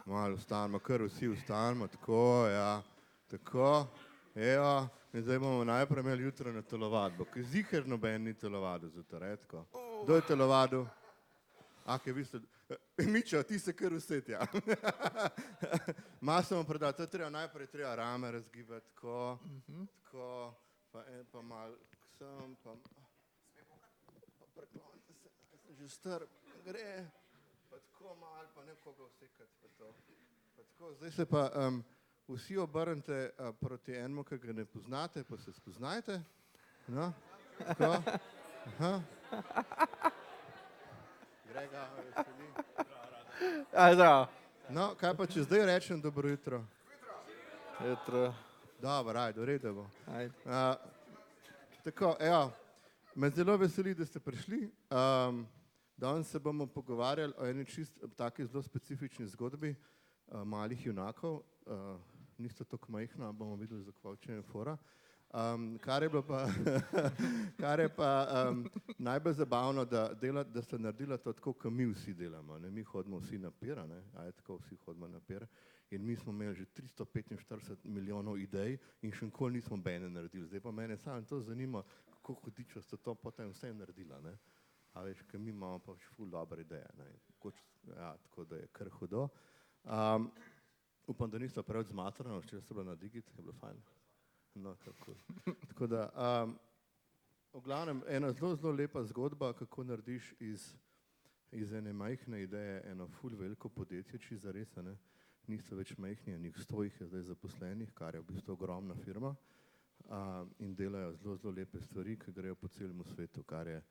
Malo vstanemo, kar vsi vstanemo, tako, ja, tako, evo, in zdaj bomo najprej imeli jutro na telovadbo, ker ziher noben ni telovadil zjutraj, tako. Kdo je telovadil? Kaj vi ste, Mičo, ti se kar vset, ja. Malo se bomo predali, to je treba, najprej treba rame razgibati, tako, tako, pa malo k sem, pa preklonite se, sem že star, gre. Pa tako malo, pa ne koga vsekati, pa to. Pa tako, zdaj se pa vsi obrnite proti enemu, ki ga ne poznate, pa se spoznajte. No, tako. Aha. Grega, veseli. Zdravo. No, kaj pa, če zdaj rečem dobro jutro? Jutro. Dobro, ajde, v redu bo. Ajde. Tako, evo, me zelo veseli, da ste prišli. Danes se bomo pogovarjali o eni taki zelo specifični zgodbi malih junakov. Niste toliko majhna, bomo videli, za kva je fora. Kar je pa najbolj zabavno, da ste naredila to tako, kot mi vsi delamo. Ne? Mi hodimo vsi na pira, tako vsi hodimo na pira. In mi smo imeli že 345 milijonov idej in še nikoli nismo bene naredili. Zdaj pa mene samo to zanima, kako hudičo ste to potem vse naredila. Ne? A veš, ker mi imamo pa ful dobre ideje, ne, ja, tako da je kar hudo. Upam, da niste preveč zmatrani, včeraj ste bila na Digit, je bilo fajn. No, tako da, v glavnem, ena zelo lepa zgodba, kako narediš iz ene majhne ideje eno ful veliko podjetje, čisto zares, ne. Niste več majhni, njih 100 jih je zdaj zaposlenih, kar je v bistvu ogromna firma, in delajo zelo lepe stvari, ki grejo po celemu svetu, kar je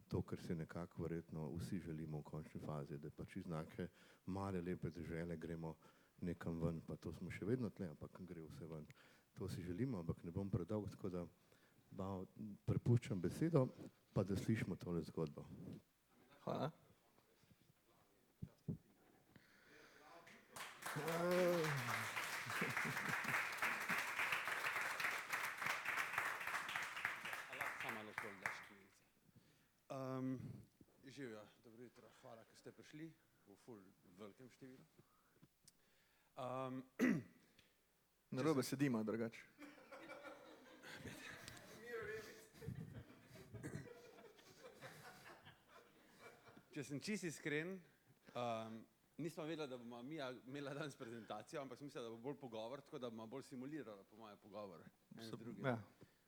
to, kar si nekako verjetno vsi želimo v končni fazi, da pač iz neke male lepe dežele gremo nekam ven, pa to smo še vedno tle, ampak gre vse ven. To si želimo, ampak ne bom predolg, tako da prepuščam besedo, pa da slišimo tole zgodbo. Hvala. Živjo, dobro jutro, hvala, ker ste prišli v ful velikem številu. Narobe sedimo, drugače. Če sem čisto iskren, nismo vedela, da bomo mi imela danes prezentacijo, ampak sem mislila, da bo bolj pogovor, tako da bomo bolj simulirala po moje pogovor. Ja.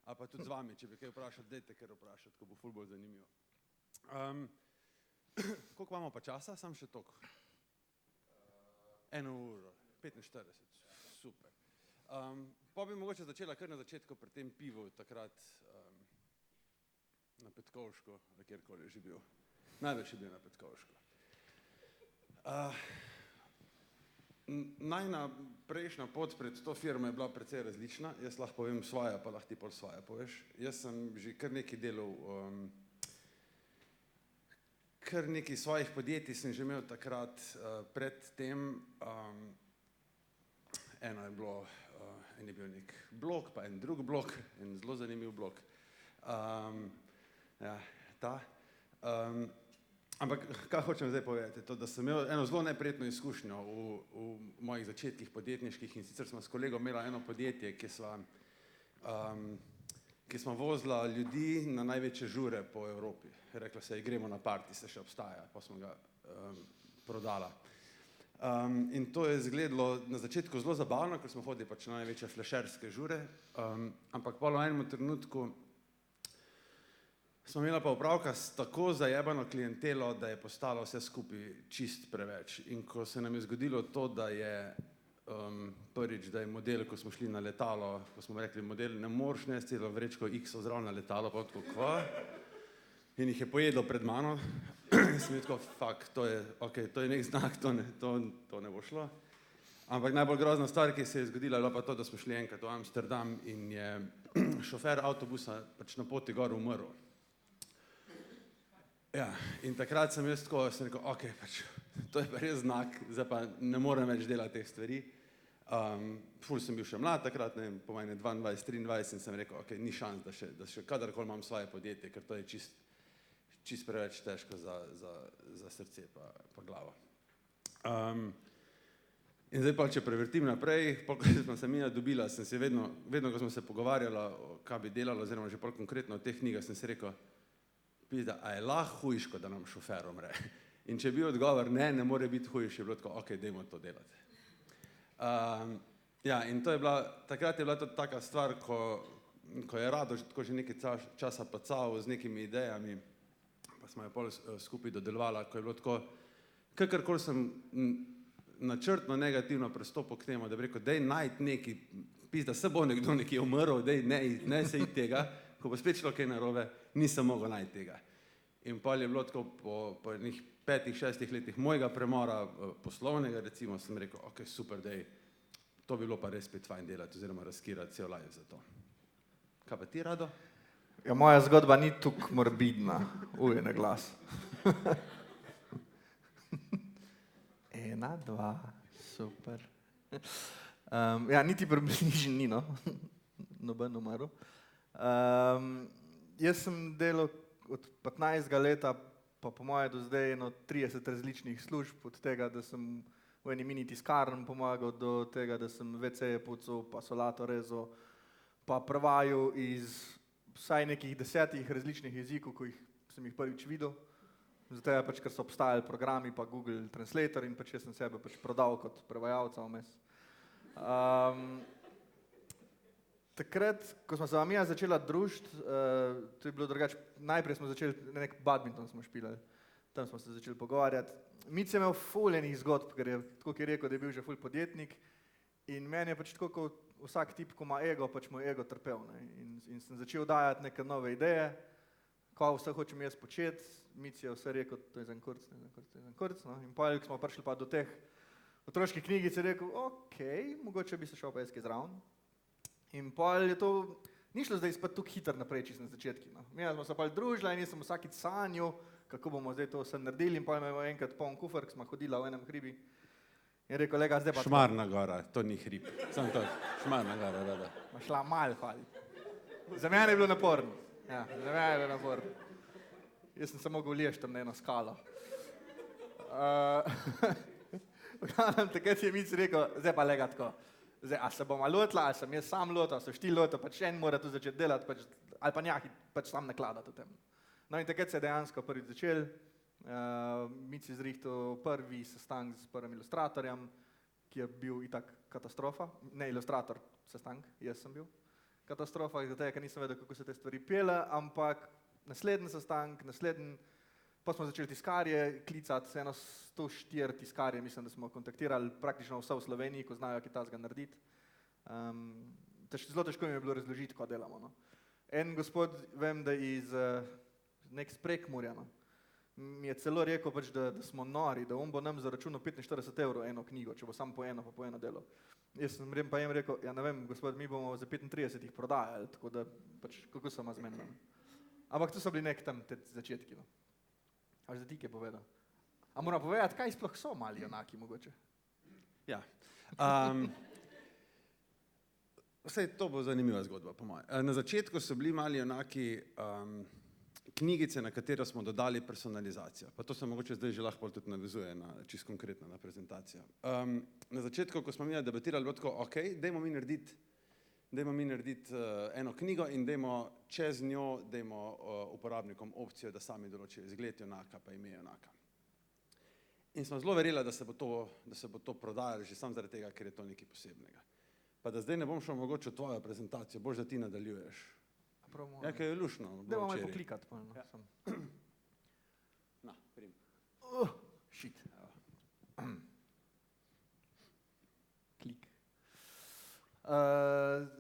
A pa tudi z vami, če bi kaj vprašati, dajte kar vprašati, ko bo ful bolj zanimivo. Koliko imamo pa časa? Sam še toliko. 1 uro, 45, super. Pa bi mogoče začela kar na začetku pri tem pivu, takrat na Petkovško, ali kjerkoli je že bil. Največ je bil na Petkovško. Najna prejšnja pot pred to firmo je bila precej različna. Jaz lahko povem svoje, pa lahko ti pol svoje poveš. Jaz sem že kar nekaj delal, kar nekaj svojih podjetij sem že imel takrat pred tem. Eno je bilo, en je bil nek blog, pa en drug blog, en zelo zanimiv blog. Ja, ta. Ampak kaj hočem zdaj povedati, to, da sem imel eno zelo neprijetno izkušnjo v mojih začetkih podjetniških, in sicer sva s kolegom imela eno podjetje, ki smo vozila ljudi na največje žure po Evropi. Rekla se je, gremo na party, se še obstaja, pa smo ga prodala. In to je izgledalo na začetku zelo zabavno, ker smo hodili pač na največje flasherske žure, ampak pol v enem trenutku smo imela pa opravka s tako zajebano klientelo, da je postalo vse skupaj čist preveč. In ko se nam je zgodilo to, da je prvič, da je model, ko smo šli na letalo, ko smo rekli, model, ne moreš nesti celo vrečko X-ov zraven na letalo, pa tako, kva? In jih je pojedel pred mano. Sem bil tako, fuck, to je nek znak, to ne bo šlo. Ampak najbolj grozna stvar, ki se je zgodila, je bila pa to, da smo šli enkrat v Amsterdam in je šofer avtobusa pač na poti gor umrl. Ja, in takrat sem jaz tako, sem rekel, okej, pač, to je pa res znak, zdaj pa ne morem več delati teh stvari. Ful sem bil še mlad takrat, ne vem, po mene 22, 23 in sem rekel, okej, ni šans, da še kadarkoli imam svoje podjetje, ker to je čist preveč težko za srce pa glavo. In zdaj pa, če prevrtim naprej, ko smo se mina dobila, sem si vedno, ko smo se pogovarjala, kaj bi delala, oziroma že bolj konkretno o teh knjigah, sem si rekel, pizda, a je lahko hujško, da nam šofer umre? In če je bil odgovor ne, ne more biti hujš, je bilo tako, ok, dajmo to delati. Ja, in to je bila, takrat je bila to taka stvar, ko je Rado tako že nekaj časa pacal z nekimi idejami, pa smo jo pol skupaj dodelovali, ko je bilo tako, kakorkoli sem načrtno negativno pristopil k temu, da bi rekel, daj najti neki, pizda, se bo nekdo nekje umrl, daj ne se iti tega, ko bo spet šlo kaj narobe, nisem mogel najti tega. In pol je bilo tako po enih 5-6 letih mojega premora poslovnega, recimo, sem rekel, ok, super, daj, to bi bilo pa res spet fajn delati, oziroma riskirati cel life za to. Kaj pa ti, Rado? Ja, moja zgodba ni tukaj morbidna, ujene glas. 1, 2, super. Ja, niti približno ni, no. Noben umrl. Jaz sem delal od 15. leta, pa po moje do zdaj 30 različnih služb, od tega, da sem v eni mini tiskarni pomagal, do tega, da sem WC-je pucal, pa solato rezal, pa prevajal iz vsaj nekih 10 različnih jezikov, ko sem jih prvič videl. Zato je pač, ker so obstajali programi, pa Google Translator in pač jaz sem sebe pač prodal kot prevajalca vmes. Takrat, ko smo se vam ja začela družiti, to je bilo drugače, najprej smo začeli, nek badminton smo špilali, tam smo se začeli pogovarjati. Mic je imel ful enih zgodb, ker je, tako ki je rekel, da je bil že ful podjetnik in meni je pač tako, kot vsak tip, ko ima ego, pač moj ego trpel. Ne? In sem začel dajati neke nove ideje, ko vse hočem jaz početi, Mic je vse rekel, to je za en kurc, no? In pa smo prišli pa do teh otroških knjigic, je rekel, ok, mogoče bi se šel pa jaz kaj zraven. In pol je to, ni šlo zdaj spet tukaj hitro naprej, čisto na začetki. No. Mi smo se pol družila in jaz sem vsakič sanjal, kako bomo zdaj to vse naredili in pol imamo enkrat poln kufer, ko smo hodila v enem hribi. In rekel, lega, zdaj pa... Šmarna gora, to ni hrib. Sam to, Šmarna gora, Rado. Ma šla mal, hvali. Za mene je bilo naporno. Ja, za mene je bilo naporno. Jaz sem se mogel liješ tam na eno skalo. Takrat je Mic rekel, zdaj pa lega tako. Zdaj, a se bom lotila, ali sem jaz sam lotil, ali so šti lotil, pač en mora tu začeti delati, pač, ali pa njaki pač sam nakladati v tem. No in takrat se je dejansko prvič začel, Mic je zrihtal prvi sestanek s prvim ilustratorjem, ki je bil itak katastrofa, ne ilustrator sestanek, jaz sem bil katastrofa, zato ker nisem vedel, kako se te stvari pele, ampak naslednji sestanek, pa smo začeli tiskarje klicati, eno 104 tiskarje, mislim, da smo kontaktirali praktično vse v Sloveniji, ko znajo kaj tazga narediti. Zelo težko mi je bilo razložiti, ko delamo. No. En gospod, vem, da iz nek Prekmurja, no, mi je celo rekel, pač, da smo nori, da on bo nam zaračunal 45 € eno knjigo, če bo samo po eno delo. Jaz sem pa jim rekel, ja ne vem, gospod, mi bomo za 35 jih prodajali, tako da pač, kako so ma zmenili. Ampak to so bili nek tam te začetki. No. A že ti kaj povedal? A moram povedati, kaj sploh so mali junaki mogoče? Ja. Vsej, to bo zanimiva zgodba, po moje. Na začetku so bili mali junaki knjigice, na katero smo dodali personalizacijo. Pa to se mogoče zdaj že lahko tudi navezuje čisto konkretno na prezentacijo. Na začetku, ko smo mi debatirali, bilo tako, ok, dajmo mi narediti eno knjigo in dajmo čez njo, dajmo uporabnikom opcijo, da sami določijo izgled junaka pa ime junaka. In smo zelo verjeli, da se bo to prodajalo že samo zaradi tega, ker je to nekaj posebnega. Pa da zdaj ne bom šel mogoče v tvojo prezentacijo, boš da ti nadaljuješ. Ja, kaj je lušno. Dajmo malo poklikati. Ja. Na, prim. Shit. Klik.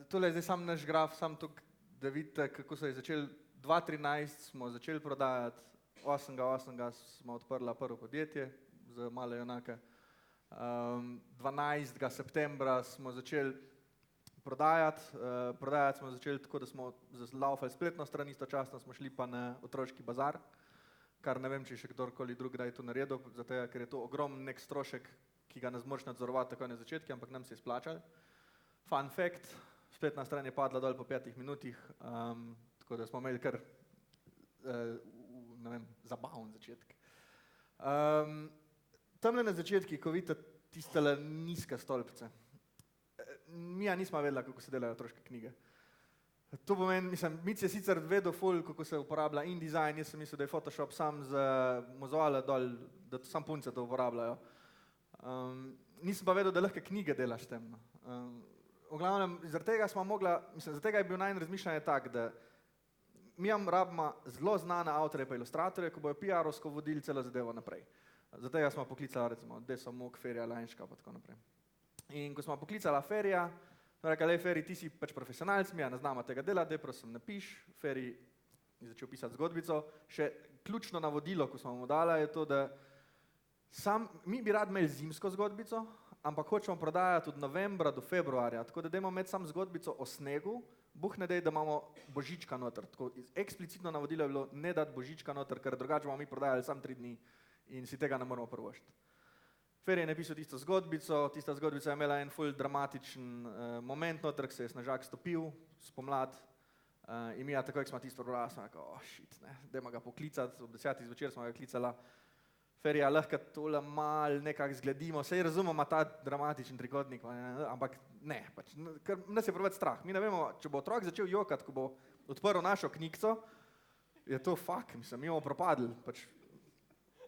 Tole je zdaj sam naš graf, sam tukaj, da vidite, kako se je začel. 2013 smo začeli prodajati, 8.8. smo odprla prvo podjetje za male junake. 12. septembra smo začeli prodajati smo začeli tako, da smo zlaufali spletno stran, istočasno smo šli pa na otroški bazar, kar ne vem, če še kdorkoli drug kdaj to naredil, zato ker je to ogromen nek strošek, ki ga ne zmoreš nadzorovati takoj na začetku, ampak nam se je splačal. Fun fact, spletna stran je padla dol po 5 minutah, tako da smo imeli kar, ne vem, zabaven začetek. Tamle na začetki, ko vidite tistele nizke stolpce. Mija nismo vedela, kako se delajo otroške knjige. To pomeni, mislim, Mic je sicer vedel ful, kako se uporablja InDesign, jaz sem mislil, da je Photoshop sam z mozoale dol, da to sam punce to uporabljajo. Nisem pa vedel, da lahko knjige delaš tem. No. V glavnem, zaradi tega je bil najn razmišljanje tak, da mi rabimo zelo znane avtorje pa ilustratorje, ko bojo PR-ovsko vodili celo zadevo naprej. Zato smo poklicali recimo Deso Mok, Ferija Lajnška pa tako naprej. In ko smo poklicala Ferija, rekla, Feri, ti si pač profesionalc, mi ne znamo tega dela, daj prosim napiš. Feri je začel pisati zgodbico. Še ključno navodilo, ko smo mu dala, je to, da mi bi rad imeli zimsko zgodbico, ampak hočemo prodajati od novembra do februarja, tako da dajmo imeti sam zgodbico o snegu, Bog ne dej, da imamo božička noter. Tako eksplicitno navodilo je bilo ne dati božička noter, ker drugače bomo mi prodajali samo 3 dni in si tega ne moramo privoščiti. Ferij je napisal tisto zgodbico, tista zgodbica je imela en ful dramatičen moment noter, ko se je snežak stopil spomlad in mi takoj, ko smo tisto prebrali, smo rekli, shit, ne, dajmo ga poklicati, ob 10. zvečer smo ga klicala. Ferija, lahko tole mal nekako zgledimo, saj razumemo ta dramatičen trikotnik, ampak ne, pač, ker nas je preveč strah. Mi ne vemo, če bo otrok začel jokati, ko bo odprl našo knjigico, je to fuck, mislim, mi bomo propadli. Pač,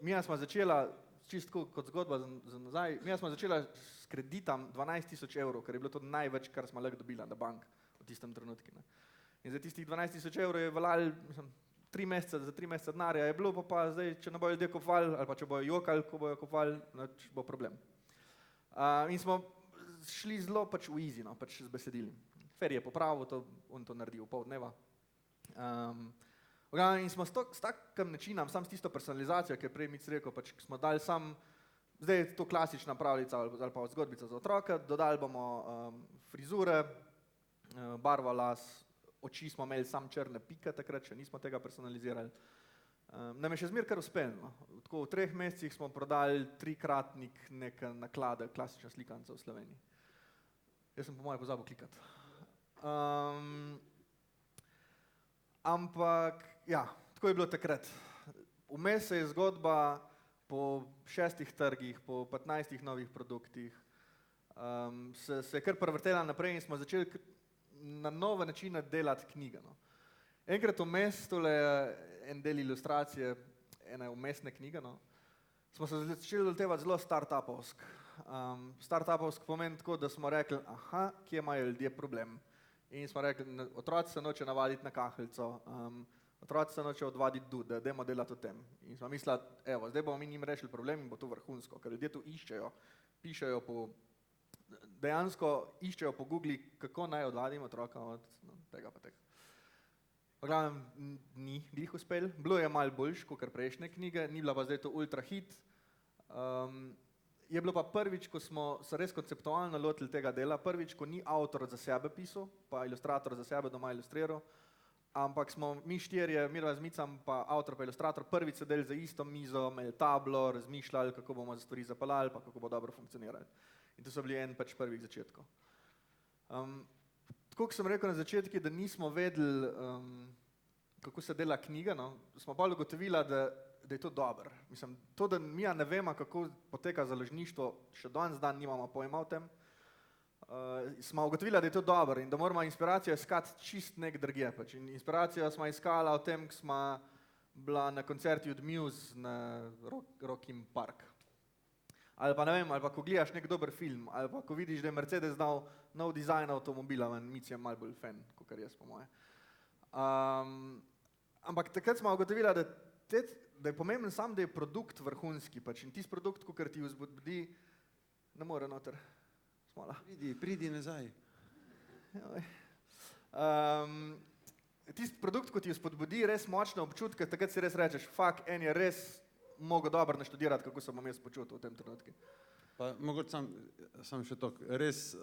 mi smo začela, čisto kot zgodba za nazaj, mi smo začela s kreditom 12.000 evrov, ker je bilo to največ, kar smo lahko dobila na bank v tistem trenutku. Ne. In za tistih 12.000 evrov je veljal, mislim, 3 mesece, za 3 mesece denarja je bilo, pa zdaj, če ne bojo ljudje kopali, ali pa če bojo jokali, ko bojo kopali, bo problem. In smo šli zelo pač v easy, no, pač z besedili. Ferij je popravil to, on to naredil v pol dneva. In smo s takim načinom, sam s tisto personalizacijo, ki je prej Mic rekel, pač smo dali sam, zdaj je to klasična pravljica ali pa zgodbica za otroka, dodali bomo frizure, barvo las, oči smo imeli sam črne pike takrat, še nismo tega personalizirali. Nam je še zmer kar uspelo. Tako v 3 mesecih smo prodali 3-kratnik neke naklade, klasična slikanca v Sloveniji. Jaz sem po moje pozabil klikati. Ampak, ja, tako je bilo takrat. Vmes se je zgodba po 6 trgih, po 15 novih produktih, se je kar prevrtela naprej in smo začeli na nove načine delati knjige. No. Enkrat vmes, tole en del ilustracije, ene vmesne knjige, no, smo se začeli lotevati zelo start-upovsk. Start-upovsk pomeni tako, da smo rekli, kje imajo ljudje problem. In smo rekli, otroci se noče navaditi na kahljico, otroci se noče odvaditi dude, dajmo delati o tem. In smo mislili, evo, zdaj bomo mi njim rešili problem in bo to vrhunsko, ker ljudje to iščejo, pišejo dejansko iščejo po Googli, kako naj odvadim otroka od tega pa tega. V glavnem ni glih uspel, bilo je malo boljš, kot prejšnje knjige, ni bila pa zdaj to ultra hit. Je bilo pa prvič, ko smo se res konceptualno lotili tega dela, prvič, ko ni avtor za sebe pisal, pa ilustrator za sebe doma ilustriral, ampak smo mi 4, Mirva z Micem, pa avtor pa ilustrator, prvič sedeli za isto mizo, imeli tablo, razmišljali, kako bomo stvari zapeljali, pa kako bo dobro funkcionirali. In to so bili en pač prvih začetkov. Tako, kot sem rekel na začetku, da nismo vedeli, kako se dela knjiga, no, smo pa ugotovila, da je to dobro. Mislim, to, da mi ne vemo, kako poteka založništvo, še danes dan nimamo pojma o tem, smo ugotovila, da je to dobro in da moramo inspiracijo iskati čist nek drugje. Pač. In inspiracijo smo iskala v tem, ko smo bila na koncerti od Muse na Rock im Park. Ali pa ne vem, ali pa ko gledaš nek dober film, ali pa ko vidiš, da je Mercedes dal nov dizajn avtomobila, Mic je malo bolj fan, kot jaz po moje. Ampak takrat smo ugotovila, da je pomemben sam, da je produkt vrhunski, pač in tisti produkt, ko ti vzbudi, ne more noter. Smola. Pridi nazaj. Tisti produkt, ko ti vzpodbudi res močne občutke, takrat si res rečeš, fuck, en je res mogo dobro naštudirati, kako se bom jaz počutil v tem trenutku. Pa mogoče sam še to, res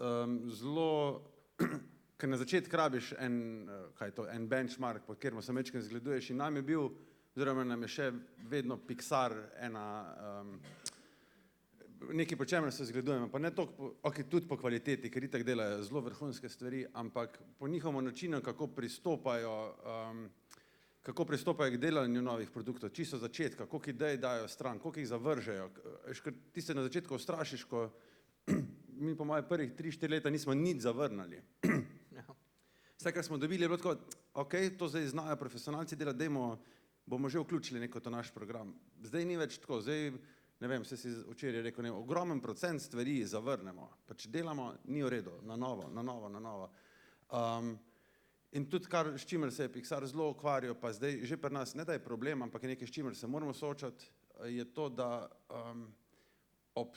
zelo, ker na začetku rabiš en benchmark, po katerem se mečkaj zgleduješ in nam je bil, oziroma nam je še vedno Pixar nekaj, po čemer se zgledujemo, pa ne toliko, tudi po kvaliteti, ker itak delajo zelo vrhunske stvari, ampak po njihovem načinu, kako pristopajo k delanju novih produktov, čisto začetka, koliko idej dajo stran, koliko jih zavržejo. Ti se na začetku ustrašiš, ko mi po moje prvih 3-4 leta nismo nič zavrnili. Vse, kar smo dobili, je bilo tako, ok, to zdaj znajo profesionalci delati, bomo že vključili neko to naš program. Zdaj ni več tako, zdaj, ne vem, vse si včeraj rekel, ne, ogromen procent stvari zavrnemo, pač delamo, ni v redu, na novo. In tudi s čimer se je Pixar zelo ukvarjal, pa zdaj že pri nas, ne da je problem, ampak je nekaj, s čimer se moramo soočati, je to, da ob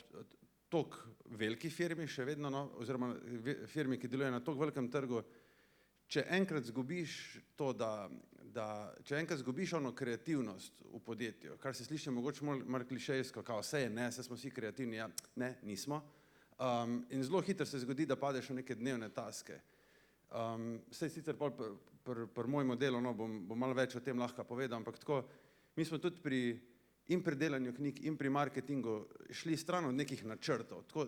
toliko veliki firmi še vedno, no, oziroma firmi, ki delujejo na toliko velikem trgu, če enkrat zgubiš to, če enkrat zgubiš ono kreativnost v podjetju, kar se sliši mogoče malo klišejsko, kao vse je ne, vse smo vsi kreativni, ja, ne, nismo. In zelo hitro se zgodi, da padeš v neke dnevne taske. Saj sicer pol pri mojem delu, no, bom malo več o tem lahko povedal, ampak tako, mi smo tudi pri delanju knjig in pri marketingu šli stran od nekih načrtov. Tako,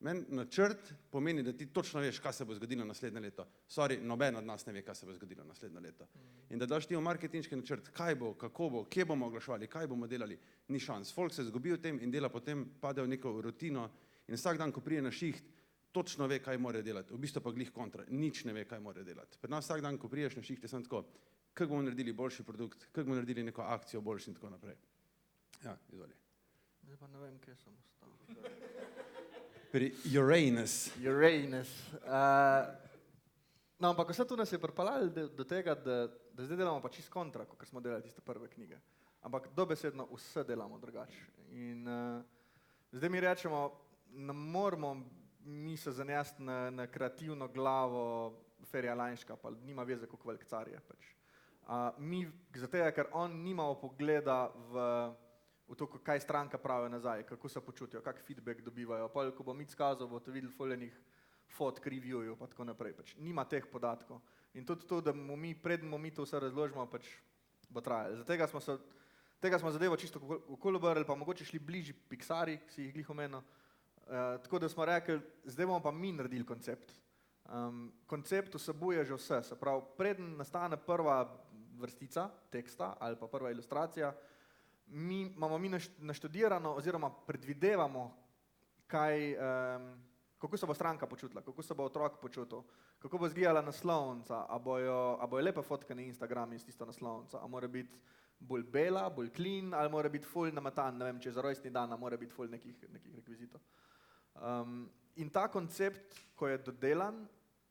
meni načrt pomeni, da ti točno veš, kaj se bo zgodilo naslednje leto. Sorry, noben od nas ne ve, kaj se bo zgodilo naslednje leto. In da daš ti v marketinški načrt, kaj bo, kako bo, kje bomo oglaševali, kaj bomo delali, ni šans. Folk se zgubi v tem in dela potem, pade v neko rutino in vsak dan, ko prije na šiht, točno ve, kaj mora delati, v bistvu pa glih kontra, nič ne ve, kaj mora delati. Pri nas vsak dan, ko priješ na šiht, je samo tako, kako bomo naredili boljši produkt, kako bomo naredili neko akcijo boljši in tako naprej. Ja, izvoli. Zdaj pa ne vem, kje sem ostal. Pri Uranus. No, ampak vse to nas je pripeljalo do tega, da zdaj delamo pa čist kontra, kot smo delali tiste prve knjige. Ampak dobesedno vse delamo drugače. In zdaj mi rečemo, ne moramo mi se zanesti na kreativno glavo Ferija Lajnška, pa nima veze, koliko velik car je. Pač. Mi, zato ker on nima pogleda v to, kaj stranka pravi nazaj, kako se počutijo, kak feedback dobivajo. Pol, ko bo Mic skazal, boste videli foljenih fotk, reviewjev pa tako naprej. Pač nima teh podatkov. In tudi to, da preden mi to vse razložimo, pač bo trajalo. Tega smo zadevo čisto okoli obrali, pa mogoče šli bližji Pixari, ki si jih glih omenil. Tako da smo rekli, zdaj bomo pa mi naredili koncept. Koncept vsebuje že vse, se pravi, preden nastane prva vrstica teksta ali pa prva ilustracija, imamo mi naštudirano oziroma predvidevamo, kako se bo stranka počutila, kako se bo otrok počutil, kako bo izgledala naslovnica, a bojo lepe fotke na Instagramu iz tisto naslovnico, a mora biti bolj bela, bolj clean, ali mora biti ful namatan, ne vem, če za rojstni dan, a mora biti ful nekih rekvizitov. In ta koncept, ko je dodelan,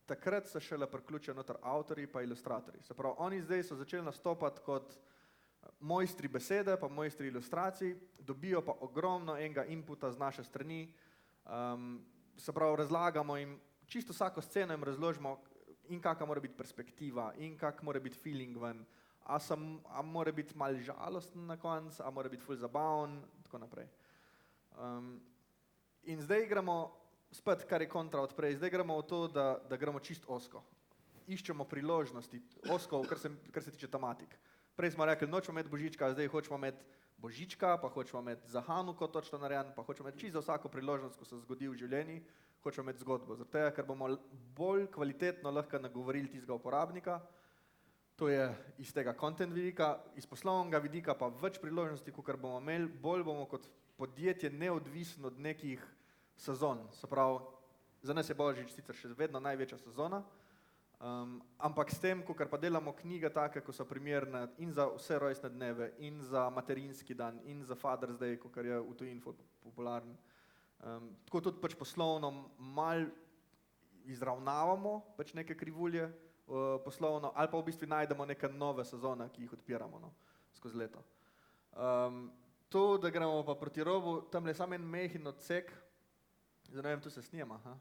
takrat se šele priključijo noter avtorji pa ilustratorji. Se pravi, oni zdaj so začeli nastopati kot mojstri besede, pa mojstri ilustracij, dobijo pa ogromno enega inputa z naše strani. Se pravi, razlagamo jim, čisto vsako sceno jim razložimo, in kakšna mora biti perspektiva, in kak mora biti feeling ven, a mora biti malo žalosten na koncu, a mora biti ful zabaven, tako naprej. In zdaj gremo, spet, kar je kontra od prej, zdaj gremo v to, da gremo čist osko. Iščemo priložnosti, osko, kar se tiče tematik. Prej smo rekli, nočemo imeti božička, zdaj hočemo imeti božička, pa hočemo imeti za Hanuko točno narejen, pa hočemo imeti čisto za vsako priložnost, ko se zgodi v življenju, hočemo imeti zgodbo. Zato, ker bomo bolj kvalitetno lahko nagovorili tistega uporabnika, to je iz tega content vidika, iz poslovnega vidika pa več priložnosti, kakor bomo imeli, bolj bomo kot podjetje neodvisno od nekih sezon. Se pravi, za nas je božič sicer še vedno največja sezona, ampak s tem, kakor pa delamo knjige take, ko so primerne in za vse rojstne dneve, in za materinski dan, in za Father's Day, kakor je v tujini popularen. Tako tudi pač poslovno malo izravnavamo pač neke krivulje poslovno, ali pa v bistvu najdemo neke nove sezone, ki jih odpiramo, no, skozi leto. To, da gremo pa proti robu, tam je samo en mehen odsek, zdaj ne vem, tu se snema, ha?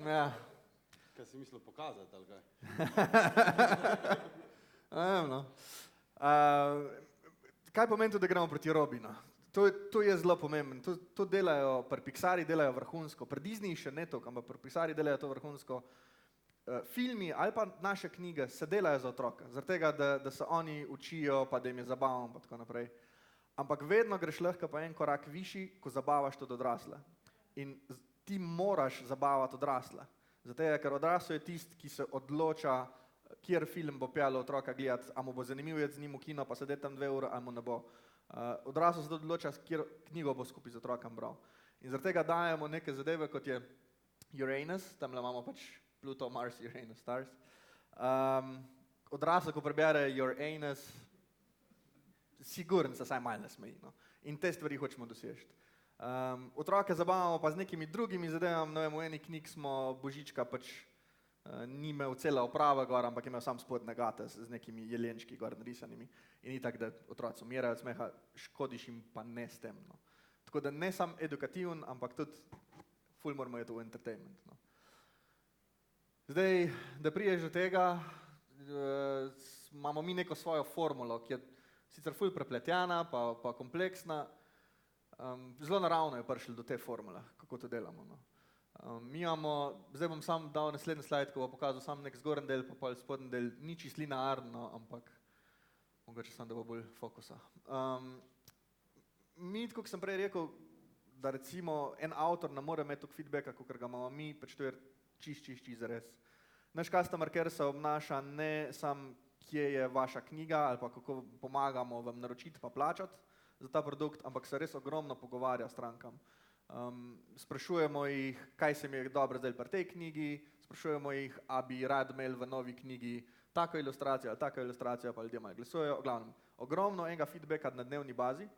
Ja. Kaj si mislil pokazati, ali kaj? Ne vem, no. Kaj pomeni to, da gremo proti robi, no? To je zelo pomembno. To delajo, pri Pixari delajo vrhunsko, pri Disneyji še ne toliko, ampak pri Pixari delajo to vrhunsko. Filmi ali pa naše knjige se delajo za otroka, zaradi tega, da se oni učijo, pa da jim je zabavno, pa tako naprej. Ampak vedno greš lahko pa en korak višji, ko zabavaš tudi odrasle. In ti moraš zabavati odrasle. Zato, ker odrasel je tisti, ki se odloča, kjer film bo peljal otroka gledati, a mu bo zanimivo jeti z njim v kino, pa sedeti tam 2 ure, ali mu ne bo. Odrasel se odloča, kjer knjigo bo skupaj z otrokom bral. In zaradi tega dajemo neke zadeve, kot je Uranus, tamle imamo pač Pluto, Mars, Uranus, Stars. Odrasel, ko prebere Uranus, sigurno se saj malo nasmeji. No? In te stvari hočemo doseči. Otroke zabavamo pa z nekimi drugimi zadevami, no vem, v eni knjigi smo Božička pač ni imel cela oprava gor, ampak je imel sam spodne gate z nekimi jelenčki gor narisanimi. In itak, da otroci umirajo od smeha, škodiš jim pa ne s tem. No. Tako da ne sam edukativen, ampak tudi ful moramo je to v entertainment. No. Zdaj, da priješ do tega, imamo mi neko svojo formulo, ki je sicer ful prepletjana, pa kompleksna. Zelo naravno je prišli do te formule, kako to delamo. No. Mi imamo, zdaj bom sam dal naslednji slajd, ko bo pokazal sam nek zgoren del, pa pol spodnji del, ni čisto linearno, ampak mogoče sam, da bo bolj fokusa. Mi, kot sem prej rekel, da recimo en avtor ne more imeti toliko feedbacka, kot ga imamo mi, pač to je čist zares. Naš customer care se obnaša ne sam, kje je vaša knjiga ali pa kako pomagamo vam naročiti pa plačati za ta produkt, ampak se res ogromno pogovarja strankam. Sprašujemo jih, kaj se mi je dobro zdaj pri tej knjigi, sprašujemo jih, a bi rad imeli v novi knjigi tako ilustracijo, pa ljudje malo glasujejo. Glavnem, ogromno enega feedbacka na dnevni bazi.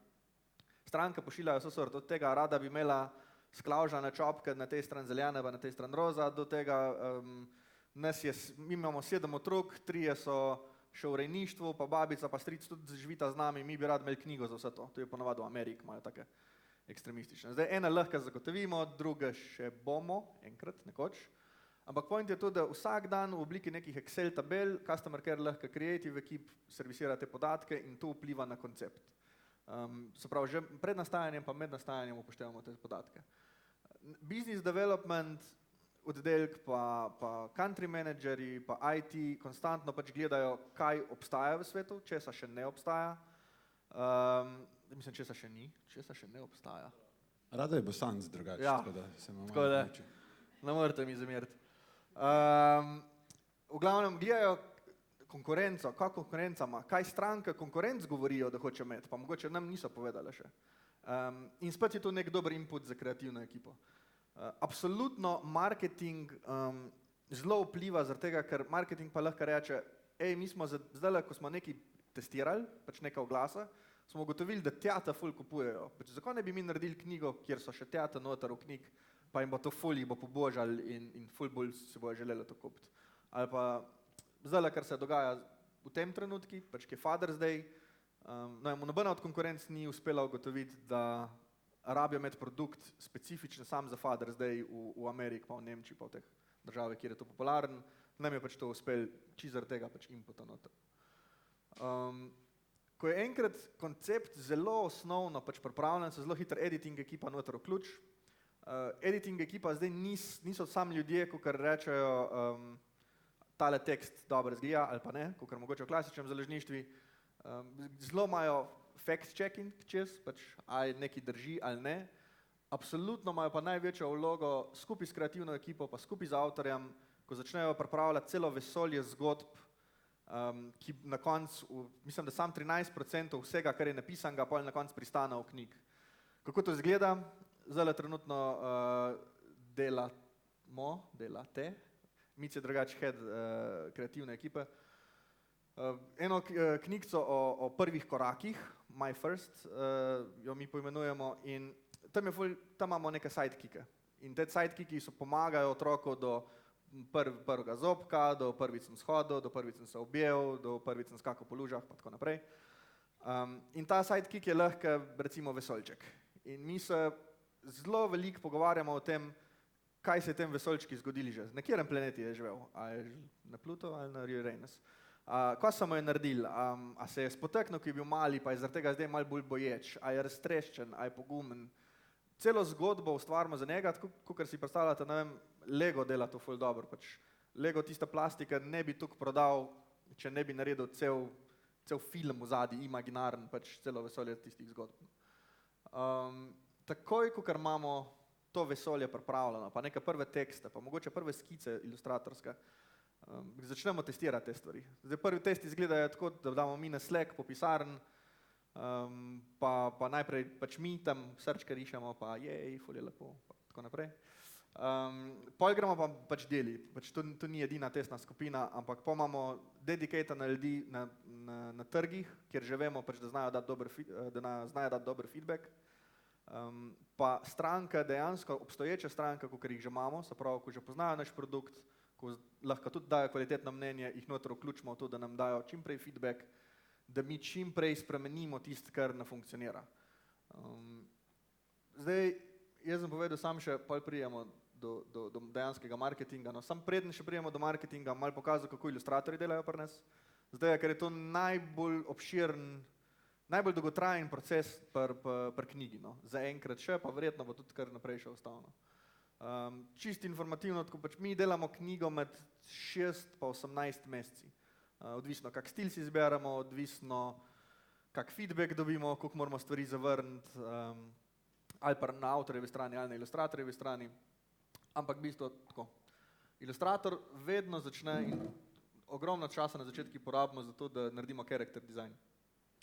Stranke pošiljajo vso sort, od tega rada bi imela sklavžane čopke, na tej strani zeljane, pa na tej strani roza, do tega mi imamo 7 otrok, 3 so še v rejništvu, pa babica, pa stric tudi živita z nami, mi bi rad imeli knjigo za vse to. To je ponavadi v Ameriki, imajo take ekstremistične. Zdaj, ene lahko zagotovimo, druge še bomo, enkrat, nekoč. Ampak point je to, da vsak dan v obliki nekih Excel tabel, customer care lahko creative ekip servisira te podatke in to vpliva na koncept. Se pravi, že pred nastajanjem pa med nastajanjem upoštevamo te podatke. Business development oddelek pa country manageri pa IT konstantno pač gledajo, kaj obstaja v svetu, česa še ne obstaja. Mislim, česa še ni, česa še ne obstaja. Rado je bosanc drugače, Ja, tako da se imamo tako da. Ne morete mi zameriti. V glavnem gledajo konkurenco, kako konkurenca ima, kaj stranke konkurenc govorijo, da hoče imeti, pa mogoče nam niso povedali še. In spet je to nek dober input za kreativno ekipo. Absolutno marketing zelo vpliva zaradi tega, ker marketing pa lahko reče, mi smo zdaj, ko smo nekaj testirali, pač neka oglasa, smo ugotovili, da teata ful kupujejo. Pač zakaj ne bi mi naredili knjigo, kjer so še teata noter v knjig, pa jim bo to ful jih bo pobožal in ful bolj se bojo želeli to kupiti. Ali pa zdaj, kar se dogaja v tem trenutku, pač ki je Father's Day, nobena od konkurenc ni uspela ugotoviti, da rabijo imeti produkt specifičen sam za Father's Day v Ameriki, pa v Nemčiji, pa v teh državah, kjer je to popularen. Nam je pač to uspel čisto zaradi tega pač inputa noter. Ko je enkrat koncept zelo osnovno pač pripravljen, se zelo hitro editing ekipa noter vključi. Editing ekipa zdaj niso sami ljudje, kakor rečejo, tale tekst dobro zgleda ali pa ne, kakor mogoče v klasičnem založništvu. Zelo imajo fact-checking čez, pač ali nekaj drži ali ne. Absolutno imajo pa največjo vlogo skupaj s kreativno ekipo, pa skupaj z avtorjem, ko začnejo pripravljati celo vesolje zgodb, ki na koncu, mislim, da sam 13% vsega, kar je napisanega, pol na koncu pristane v knjig. Kako to izgleda? Zdaj trenutno delate, Mic je drugače head kreativne ekipe, eno knjigico o prvih korakih, My First, jo mi poimenujemo, in tam imamo neke sidekicke. In te sidekicki so pomagajo otroku do prvega zobka, do prvič sem shodil, do prvič sem se objel, do prvič sem skakal po lužah, pa tako naprej. In ta sidekick je lahko recimo vesoljček. In mi se zelo veliko pogovarjamo o tem, kaj se je tem vesoljčki zgodili že. Na katerem planeti je živel? A je na Pluto ali na Uranus? Ko so mu je naredili? A se je spotaknil, ko je bil mali, pa je zaradi tega zdaj malo bolj boječ? A je raztreščen? A je pogumen? Celo zgodbo ustvarimo za njega, kakor si predstavljate, ne vem, Lego dela to ful dobro. Pač Lego tista plastika ne bi tukaj prodal, če ne bi naredil cel film v zadnji, imaginaren, pač celo vesolje tistih zgodb. Takoj, kakor imamo to vesolje pripravljeno, pa neke prve tekste, pa mogoče prve skice ilustratorske, začnemo testirati te stvari. Zdaj prvi testi izgledajo tako, da damo mi na Slack po pisarn, Pa najprej pač mi tam srčke rišemo, pa ful je lepo, pa tako naprej. Pol gremo pa pač deli, pač to ni edina testna skupina, ampak pa imamo dedicated ljudi na trgih, kjer že vemo, pač, da znajo dati dober feedback. Pa stranke, dejansko obstoječe stranke, kakor jih že imamo, se pravi, ko že poznajo naš produkt, ko lahko tudi dajo kvalitetno mnenje, jih noter vključimo v to, da nam dajo čim prej feedback, da mi čim prej spremenimo tisto, kar ne funkcionira. Zdaj, jaz sem povedal, sam še pol prijemo do dejanskega marketinga, no sam preden še prijemo do marketinga, malo pokazal, kako ilustratorji delajo pri nas. Zdaj, ker je to najbolj obširen, najbolj dolgotrajen proces pri knjigi, no. Za enkrat še, pa verjetno bo tudi kar naprej še ostal. Čisto informativno, tako pač mi delamo knjigo med 6 pa 18 meseci. Odvisno, kak stil si izberemo, odvisno, kak feedback dobimo, koliko moramo stvari zavrniti, ali pa na avtorjevi strani, ali na ilustratorjevi strani. Ampak v bistvu tako. Ilustrator vedno začne in ogromno časa na začetku porabimo za to, da naredimo character design.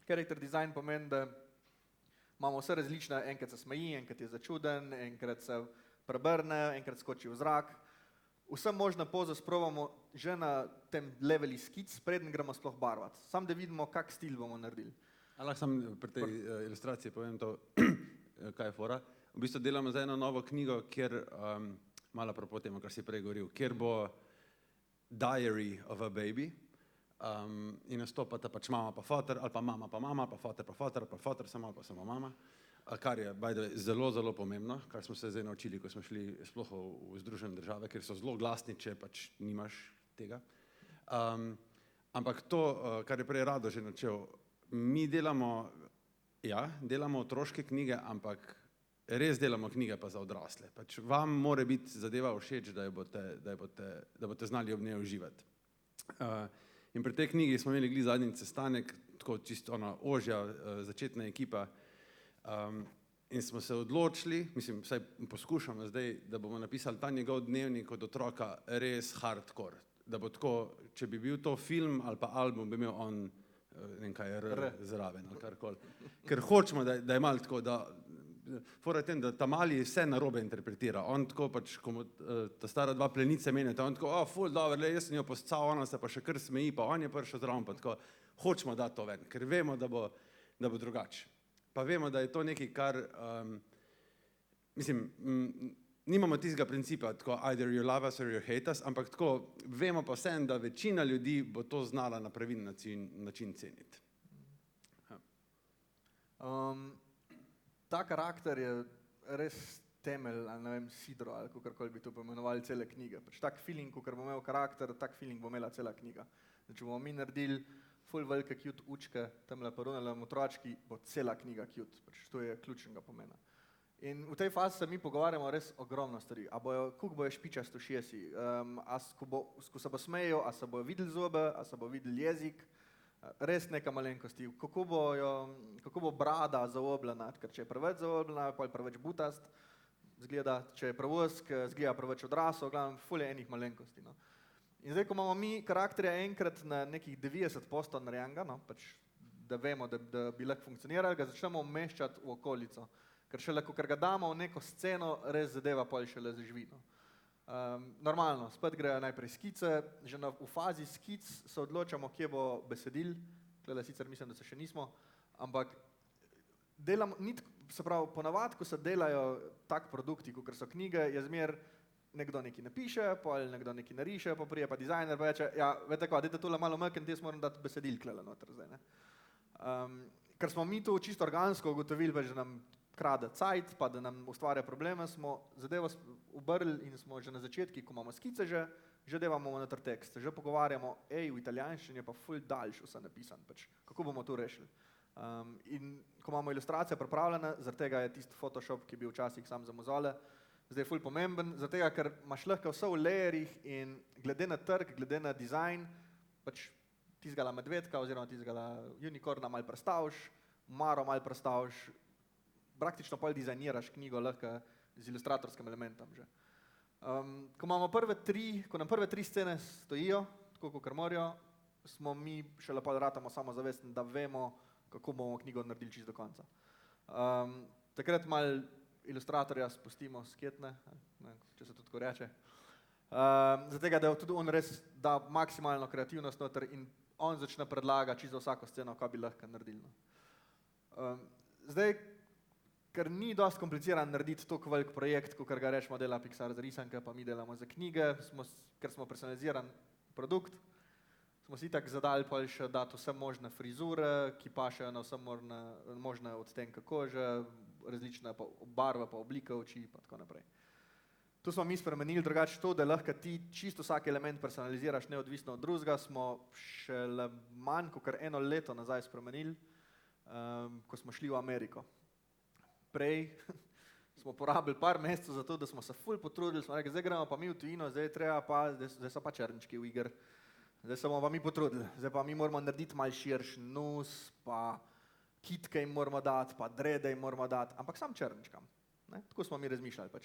Character design pomeni, da imamo vse različne, enkrat se smeji, enkrat je začuden, enkrat se prebrne, enkrat skoči v zrak. Vse možne poze sprobamo že na tem leveli skic, preden gremo sploh barvati. Sam da vidimo, kak stil bomo naredili. Lahko sam pri tej ilustraciji povem to, kaj je fora. V bistvu delamo za eno novo knjigo, kjer, malo apropo temu, kar si prej govoril, kjer bo Diary of a Baby, in nastopata pač mama pa foter, ali pa mama pa foter pa foter, pa foter samo, pa samo mama, kar je by the way zelo, zelo pomembno, kar smo se zdaj naučili, ko smo šli sploh v Združene države, ker so zelo glasni, če pač nimaš tega. Ampak to, kar je prej Rado že načel, mi delamo otroške knjige, ampak res delamo knjige pa za odrasle. Pač vam mora biti zadeva všeč, da boste znali ob njej uživati. In pri tej knjigi smo imeli glih zadnji sestanek, tako čisto ona ožja začetna ekipa, in smo se odločili, mislim, vsaj poskušamo zdaj, da bomo napisali ta njegov dnevnik od otroka res hardcore. Da bo tako, če bi bil to film ali pa album, bi imel on, ne vem kaj, zraven ali karkoli. Ker hočemo, da je malo tako, da fora je tem, da ta mali vse narobe interpretira. On tako pač, ko mu ta stara dva plenice menjata, on tako, ful dobro, jaz sem jo poscal, ona se pa še kar smeji, pa on je prišel zraven, pa tako, hočemo dati to ven, ker vemo, da bo drugače. Pa vemo, da je to nekaj, kar, mislim, nimamo tistega principa, tako either you love us or you hate us, ampak tako, vemo pa vseeno, da večina ljudi bo to znala na pravilen način ceniti. Ta karakter je res temelj, ali ne vem, sidro, ali kakorkoli bi to poimenovali cele knjige. Pač tak feeling, kakor bo imel karakter, tak feeling bo imela cela knjiga. Če bomo mi naredili ful velike cute učke, tamle porunelem otročki, bo cela knjiga cute. Pač to je ključnega pomena. In v tej fazi se mi pogovarjamo res ogromno stvari. Koliko bojo špičast ušesi, ko se bo smejal, a se bojo videli zobe, a se bo videli jezik, res neka malenkosti. Kako bo brada zaobljena, ker če je preveč zaobljena, pa je preveč butast, zgleda, če je prevosk, zgleda preveč odrasel, glavno, ful je enih malenkosti. No. In zdaj, ko imamo mi karakterja enkrat na nekih 90% narejenega, no, pač, da vemo, da bi lahko funkcionirali, ga začnemo umeščati v okolico. Ker šele, ko ga damo v neko sceno, res zadeva pol šele zaživi. No. Normalno, spet grejo najprej skice, že v fazi skic se odločamo, kje bo besedil, tukaj sicer mislim, da se še nismo, ampak se pravi, ponavadi, ko se delajo tak produkti, kot so knjige, je zmer nekdo nekaj napiše, pol nekdo nekaj nariše, pa prije pa dizajner pa reče, ja, vete kaj, dajte tole malo mrken, jaz moram dati besedil tukaj noter zdaj, ne. Ker smo mi to čisto organsko ugotovili, da nam krade cajt, pa da nam ustvarja probleme, smo zadevo obrli in smo že na začetki, ko imamo skice že devamo noter tekst, že pogovarjamo, v italijanščini je pa ful daljš vse napisan, pač, kako bomo to rešili. In ko imamo ilustracije pripravljene, zaradi tega je tisti Photoshop, ki je bil včasih sam za mozole, zdaj je ful pomemben, zaradi tega, ker imaš lahko vse v layerjih in glede na trg, glede na dizajn, pač tizgala medvedka oziroma tizgala unicorna malo prestaviš, maro malo prestaviš, praktično pol dizajniraš knjigo lahko z ilustratorskim elementom že. Ko nam prve 3 scene stojijo, tako kakor morajo, smo mi šele pol ratamo samozavestni, da vemo, kako bomo knjigo naredili čisto do konca. Takrat malo ilustratorja spustimo s ketne, ne, če se to tako reče. Zato, da tudi on res da maksimalno kreativnost noter in on začne predlagati čisto vsako sceno, kaj bi lahko naredili. Zdaj, ker ni dosti kompliciran narediti tako velik projekt, kot ga rečemo dela Pixar za risanke, pa mi delamo za knjige, ker smo personaliziran produkt, smo si itak zadali pol še dati vse možne frizure, ki pašejo na vse možne odtenke kože, različne barve pa oblike oči pa tako naprej. Tu smo mi spremenili drugače to, da lahko ti čisto vsak element personaliziraš neodvisno od drugega, smo šele manj kot 1 leto nazaj spremenili, ko smo šli v Ameriko. Prej smo porabili par mesecev za to, da smo se ful potrudili, smo rekli, zdaj gremo pa mi v tujino, zdaj so pa črnčki v igri, zdaj se bomo pa mi potrudili, zdaj pa mi moramo narediti malo širši nos, pa kitke jim moramo dati, pa drede jim moramo dati, ampak sam črnčkam. Ne? Tako smo mi razmišljali.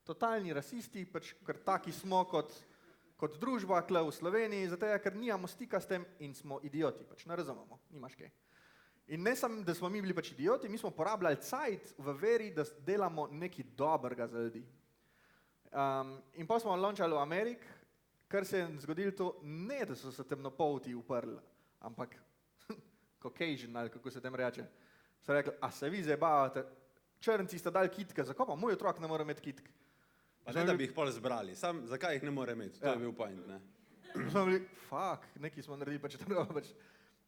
Totalni rasisti, ker taki smo kot družba tukaj v Sloveniji, zato ker nimamo stika s tem in smo idioti, ne razumemo, nimaš kaj. In ne samo, da smo mi bili idioti, mi smo porabljali cajt v veri, da delamo nekaj dobrega za ljudi. In pa smo launchali v Amerik, kar se je zgodilo to, ne da so se temnopolti uprli, ampak Caucasian, ali kako se tem reče, so rekli, a se vi zabavate, črnci ste dali kitke, zakaj pa moj otrok ne more imeti kitk? Pa ne, da bi jih pol zbrali, sam zakaj jih ne more imeti, to je bil point, ne? Smo bili, nekaj smo naredili,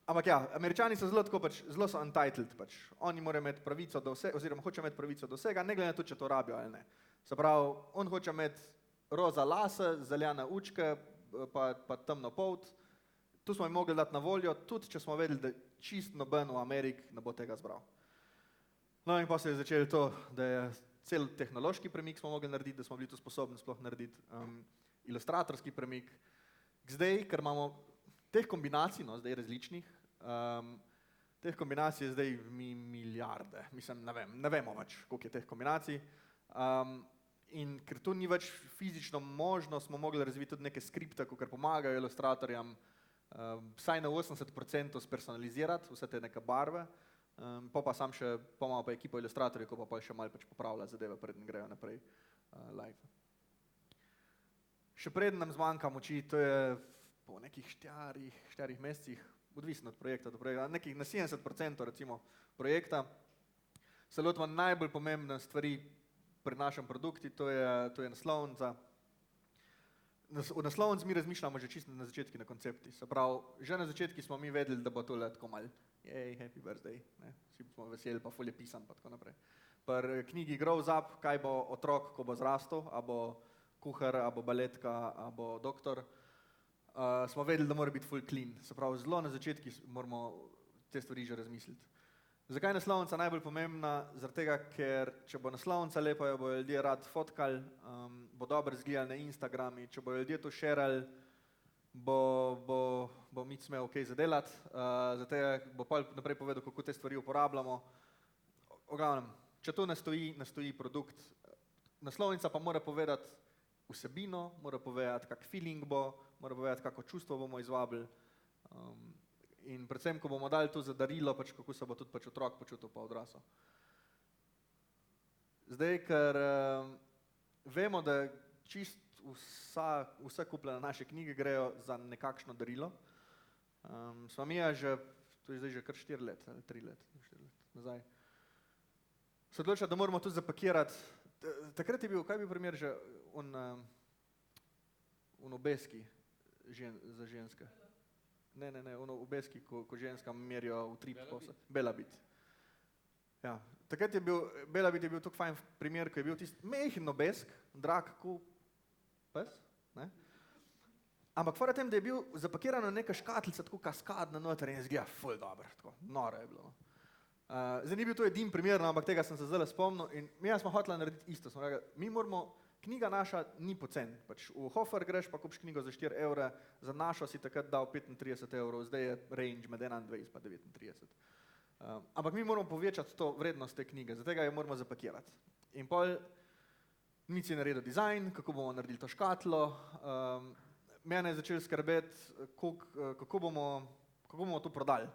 ampak ja, Američani so zelo so untitled, oni morajo imeti pravico do vsega, oziroma hoče imeti pravico do vsega, ne glede na to, če to rabijo ali ne. Se pravi, on hoče imeti roza lase, zeljane učke, pa temno polt, tu smo jim mogli dati na voljo, tudi če smo vedeli, da čist noben v Amerik ne bo tega zbral. No in pa se je začelo to, da je cel tehnološki premik smo mogli narediti, da smo bili to sposobni sploh narediti, ilustratorski premik. Zdaj, ker imamo teh kombinacij, zdaj različnih, teh kombinacij je zdaj milijarde, mislim, ne vemo več, koliko je teh kombinacij. In ker tu ni več fizično možno, smo mogli razviti tudi neke skripte, kar pomagajo ilustratorjem, vsaj na 80% spersonalizirati vse te neke barve, pa sam še, pa imamo pa ekipo ilustratorjev, ko pa še malo popravlja zadeve, preden grejo naprej live. Še preden nam zmanjka moči, to je po nekih 4 mesecih, odvisno od projekta do projekta, nekih na 70% recimo projekta, se lotimo najbolj pomembne stvari pri našem produktu, to je naslovnica. V naslovnici mi razmišljamo že čisto na začetki na koncepti, se pravi, že na začetki smo mi vedeli, da bo tole tako malo, happy birthday, ne? Vsi smo veseli, pa ful je pisan, pa tako naprej. Pri knjigi Grows Up, kaj bo otrok, ko bo zrastel, a bo kuhar, a bo baletka, a bo doktor, smo vedeli, da mora biti ful clean, se pravi, zelo na začetki moramo te stvari že razmisliti. Zakaj je naslovnica najbolj pomembna? Zaradi tega, ker če bo naslovnica lepa, jo bojo ljudje rad fotkali, bo dobro izgledali na Instagrami, če bojo ljudje to šerali, bo Mic imel kaj zadelati, zato bo pa naprej povedal, kako te stvari uporabljamo. V glavnem, če to ne stoji produkt, naslovnica pa mora povedati vsebino, mora povedati, kak feeling bo, mora povedati, kako čustvo bomo izvabili. In predvsem, ko bomo dali to za darilo, kako se bo tudi otrok počutil pa odrasel. Zdaj, ker vemo, da čist vse kupljene naše knjige grejo za nekakšno darilo, smo mi že, to je zdaj že kar 4 let, ali 3 let, 4 let nazaj, se odločili, da moramo tudi zapakirati. Takrat je bil, kaj je bil primer že, obeski za ženske. Ne, obeski, ko ženskam merijo utrip. Belabit. Ja, takrat je bil, Belabit je bil tako fajn primer, ko je bil tisti mehen obesk, drag ko pes, ne? Ampak fora tem, da je bil zapakirano neka škatlica, tako kaskadna noter in izgleda ful dobro, tako noro je bilo. Zdaj ni bil to edin primer, ampak tega sem se zdaj spomnil in mi smo hoteli narediti isto, smo rekli, mi moramo, knjiga naša ni pocen, v Hofer greš pa kupiš knjigo za 4 evre, za našo si takrat dal 35 evrov, zdaj je range med 21 pa 39. Ampak mi moramo povečati to vrednost te knjige, zato jo moramo zapakirati. In pol Mic je naredil dizajn, kako bomo naredili to škatlo, mene je začel skrbeti, kako bomo to prodali.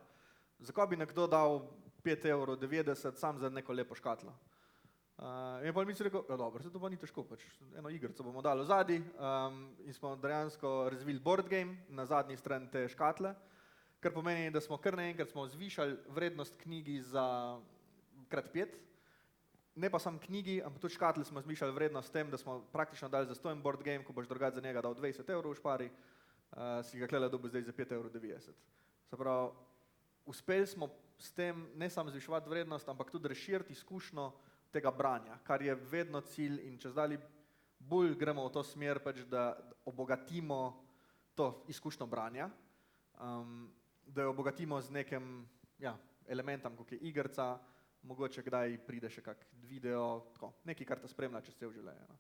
Zakaj bi nekdo dal 5,90 € sam za neko lepo škatlo? In pa mi si rekel, ja dobro, se to pa ni težko, pač eno igrico bomo dali v zadnji in smo dejansko razvili board game na zadnji strani te škatle, kar pomeni, da smo kar naenkrat smo zvišali vrednost knjigi za krat 5, ne pa sam knjigi, ampak tudi škatli smo zvišali vrednost s tem, da smo praktično dali za stojen board game, ko boš drugače za njega dal 20 € v špari, si ga klele dobil zdaj za 5,90 €. Se pravi, uspeli smo s tem ne samo zviševati vrednost, ampak tudi razširiti izkušnjo tega branja, kar je vedno cilj in če zdaj bolj gremo v to smer, pač da obogatimo to izkušnjo branja, da jo obogatimo z nekim elementom, kot je igrica, mogoče kdaj pride še kak video, tako, nekaj, kar te spremlja čez cel življenje. No.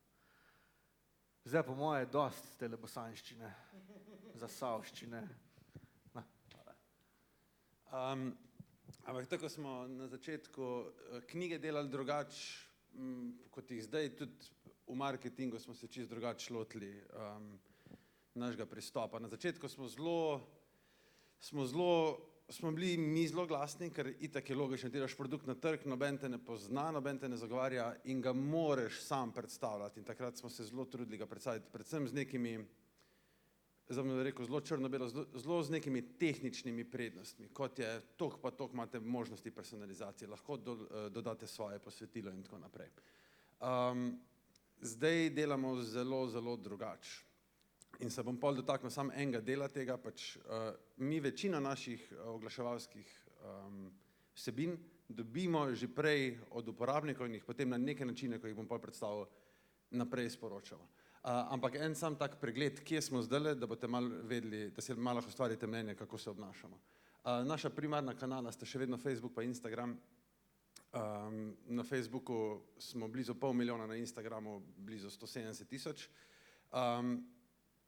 Zdaj po moje je dost tele bosanščine, zasavščine. Ampak tako smo na začetku knjige delali drugače, kot jih zdaj, tudi v marketingu smo se čisto drugače lotili našega pristopa. Na začetku smo bili mi zelo glasni, ker itak je logično, delaš produkt na trg, noben te ne pozna, noben te ne zagovarja in ga moreš sam predstavljati. In takrat smo se zelo trudili ga predstaviti, predvsem z nekimi, zdaj bom rekel zelo črno-belo, zelo z nekimi tehničnimi prednostmi, kot je toliko pa toliko imate možnosti personalizacije, lahko dodate svoje posvetilo in tako naprej. Zdaj delamo zelo, zelo drugače. In se bom pol dotaknil samo enega dela tega, pač mi večino naših oglaševalskih vsebin dobimo že prej od uporabnikov in jih potem na neke načine, ko jih bom pol predstavil, naprej sporočamo. Ampak en sam tak pregled, kje smo zdajle, da boste malo vedeli, da si malo ustvarite mnenje, kako se obnašamo. Naša primarna kanala sta še vedno Facebook pa Instagram. Na Facebooku smo blizu 500 000, na Instagramu blizu 170 000.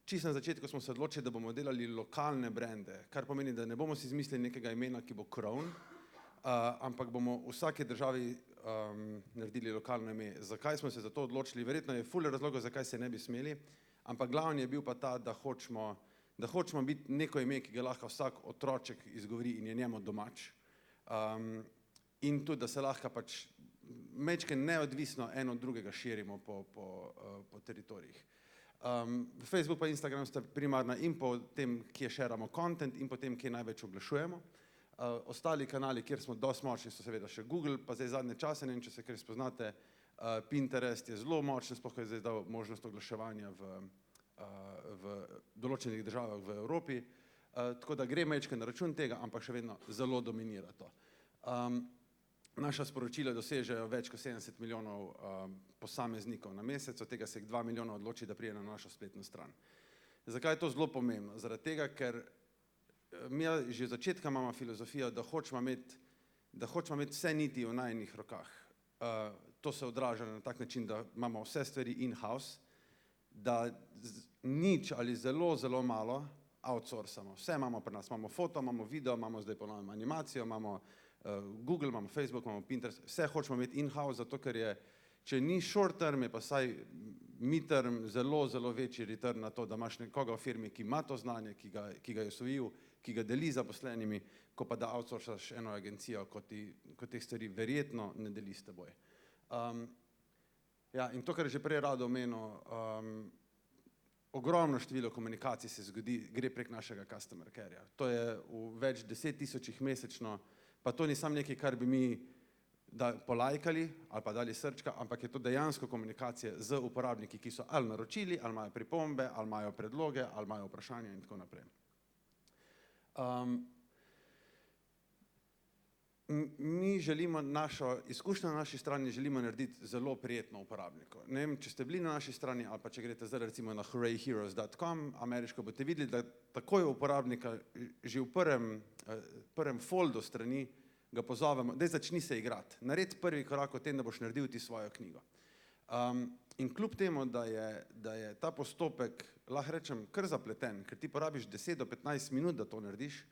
Čisto na začetku smo se odločili, da bomo delali lokalne brende, kar pomeni, da ne bomo si izmislili nekega imena, ki bo krovn, ampak bomo v vsaki državi naredili lokalno ime. Zakaj smo se za to odločili? Verjetno je ful razlogov, zakaj se ne bi smeli, ampak glavni je bil pa ta, da hočemo biti neko ime, ki ga lahko vsak otroček izgovori in je njemu domač. In tudi, da se lahko pač majčkeno neodvisno eno od drugega širimo po teritorijih. Facebook pa Instagram sta primarna in po tem, kje šeramo content in po tem, kje največ oglašujemo. Ostali kanali, kjer smo dosti močni, so seveda še Google, pa zdaj zadnje čase, ne vem, če se kar spoznate, Pinterest je zelo močen, sploh ko je zdaj dal možnost oglaševanja v določenih državah v Evropi, tako da gre majčkeno na račun tega, ampak še vedno zelo dominira to. Naša sporočila dosežejo več kot 70 milijonov posameznikov na mesec, od tega se 2 milijona odloči, da pride na našo spletno stran. Zakaj je to zelo pomembno? Zaradi tega, ker mi že od začetka imamo filozofijo, da hočemo imeti vse niti v najinih rokah. To se odraža na tak način, da imamo vse stvari in-house, da nič ali zelo, zelo malo outsourcamo. Vse imamo pri nas, imamo foto, imamo video, imamo zdaj ponovno animacijo, imamo Google, imamo Facebook, imamo Pinterest, vse hočemo imeti in-house, zato ker je, če ni short term, je pa saj mid-term zelo, zelo večji return na to, da imaš nekoga v firmi, ki ima to znanje, ki ga je osvojil, ki ga deli z zaposlenimi, ko pa da outsourcaš eno agencijo, ko teh stvari verjetno ne deli s teboj. In to, kar je že prej Rado omenil, ogromno število komunikacij se zgodi, gre prek našega customer care-ja. To je v več 10 000 mesečno, pa to ni samo nekaj, kar bi mi polajkali ali pa dali srčka, ampak je to dejansko komunikacija z uporabniki, ki so ali naročili, ali imajo pripombe, ali imajo predloge, ali imajo vprašanja in tako naprej. Mi želimo našo izkušnjo na naši strani želimo narediti zelo prijetno uporabniku. Ne vem, če ste bili na naši strani ali pa če greste zdaj recimo na hoorayheroes.com, ameriško, boste videli, da takoj uporabnika že v prvem foldu strani ga pozovemo, daj začni se igrati, naredi prvi korak v tem, da boš naredil ti svojo knjigo. In kljub temu, da je ta postopek, lahko rečem, kar zapleten, ker ti porabiš 10 do 15 minut, da to narediš,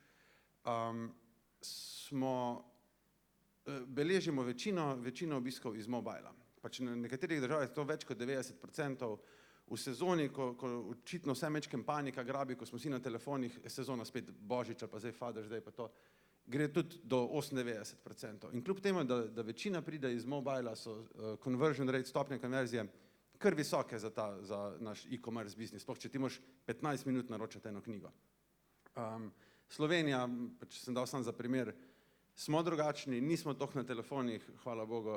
beležimo večino obiskov iz mobila. Pač na nekaterih državah je to več kot 90%, v sezoni, ko očitno vse mečkem panika grabi, ko smo vsi na telefonih, sezona spet Božič ali pa zdaj Father's Day pa to, gre tudi do 98%. In kljub temu, da večina pride iz mobila, so conversion rate, stopnje konverzije, kar visoke za naš e-commerce biznis, sploh če ti moraš 15 minut naročati eno knjigo. Slovenija, če sem dal sam za primer, smo drugačni, nismo toliko na telefonih, hvala Bogu,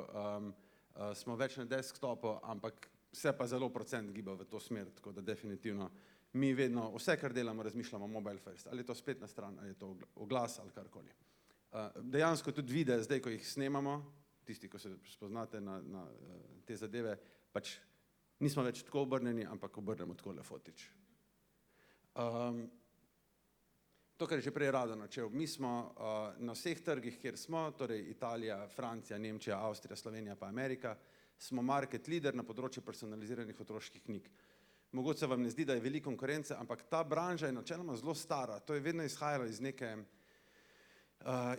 smo več na desktopu, ampak se pa zelo procent giba v to smer, tako da definitivno mi vedno, vse kar delamo, razmišljamo mobile first, ali je to spletna stran, ali je to oglas ali karkoli. Dejansko tudi videe, zdaj ko jih snemamo, tisti, ko se spoznate na te zadeve, pač nismo več tako obrnjeni, ampak obrnemo takole fotič. To, kar je že prej Rado načel, mi smo na vseh trgih, kjer smo, torej Italija, Francija, Nemčija, Avstrija, Slovenija pa Amerika, smo market leader na področju personaliziranih otroških knjig. Mogoče se vam ne zdi, da je veliko konkurence, ampak ta branža je načeloma zelo stara, to je vedno izhajalo iz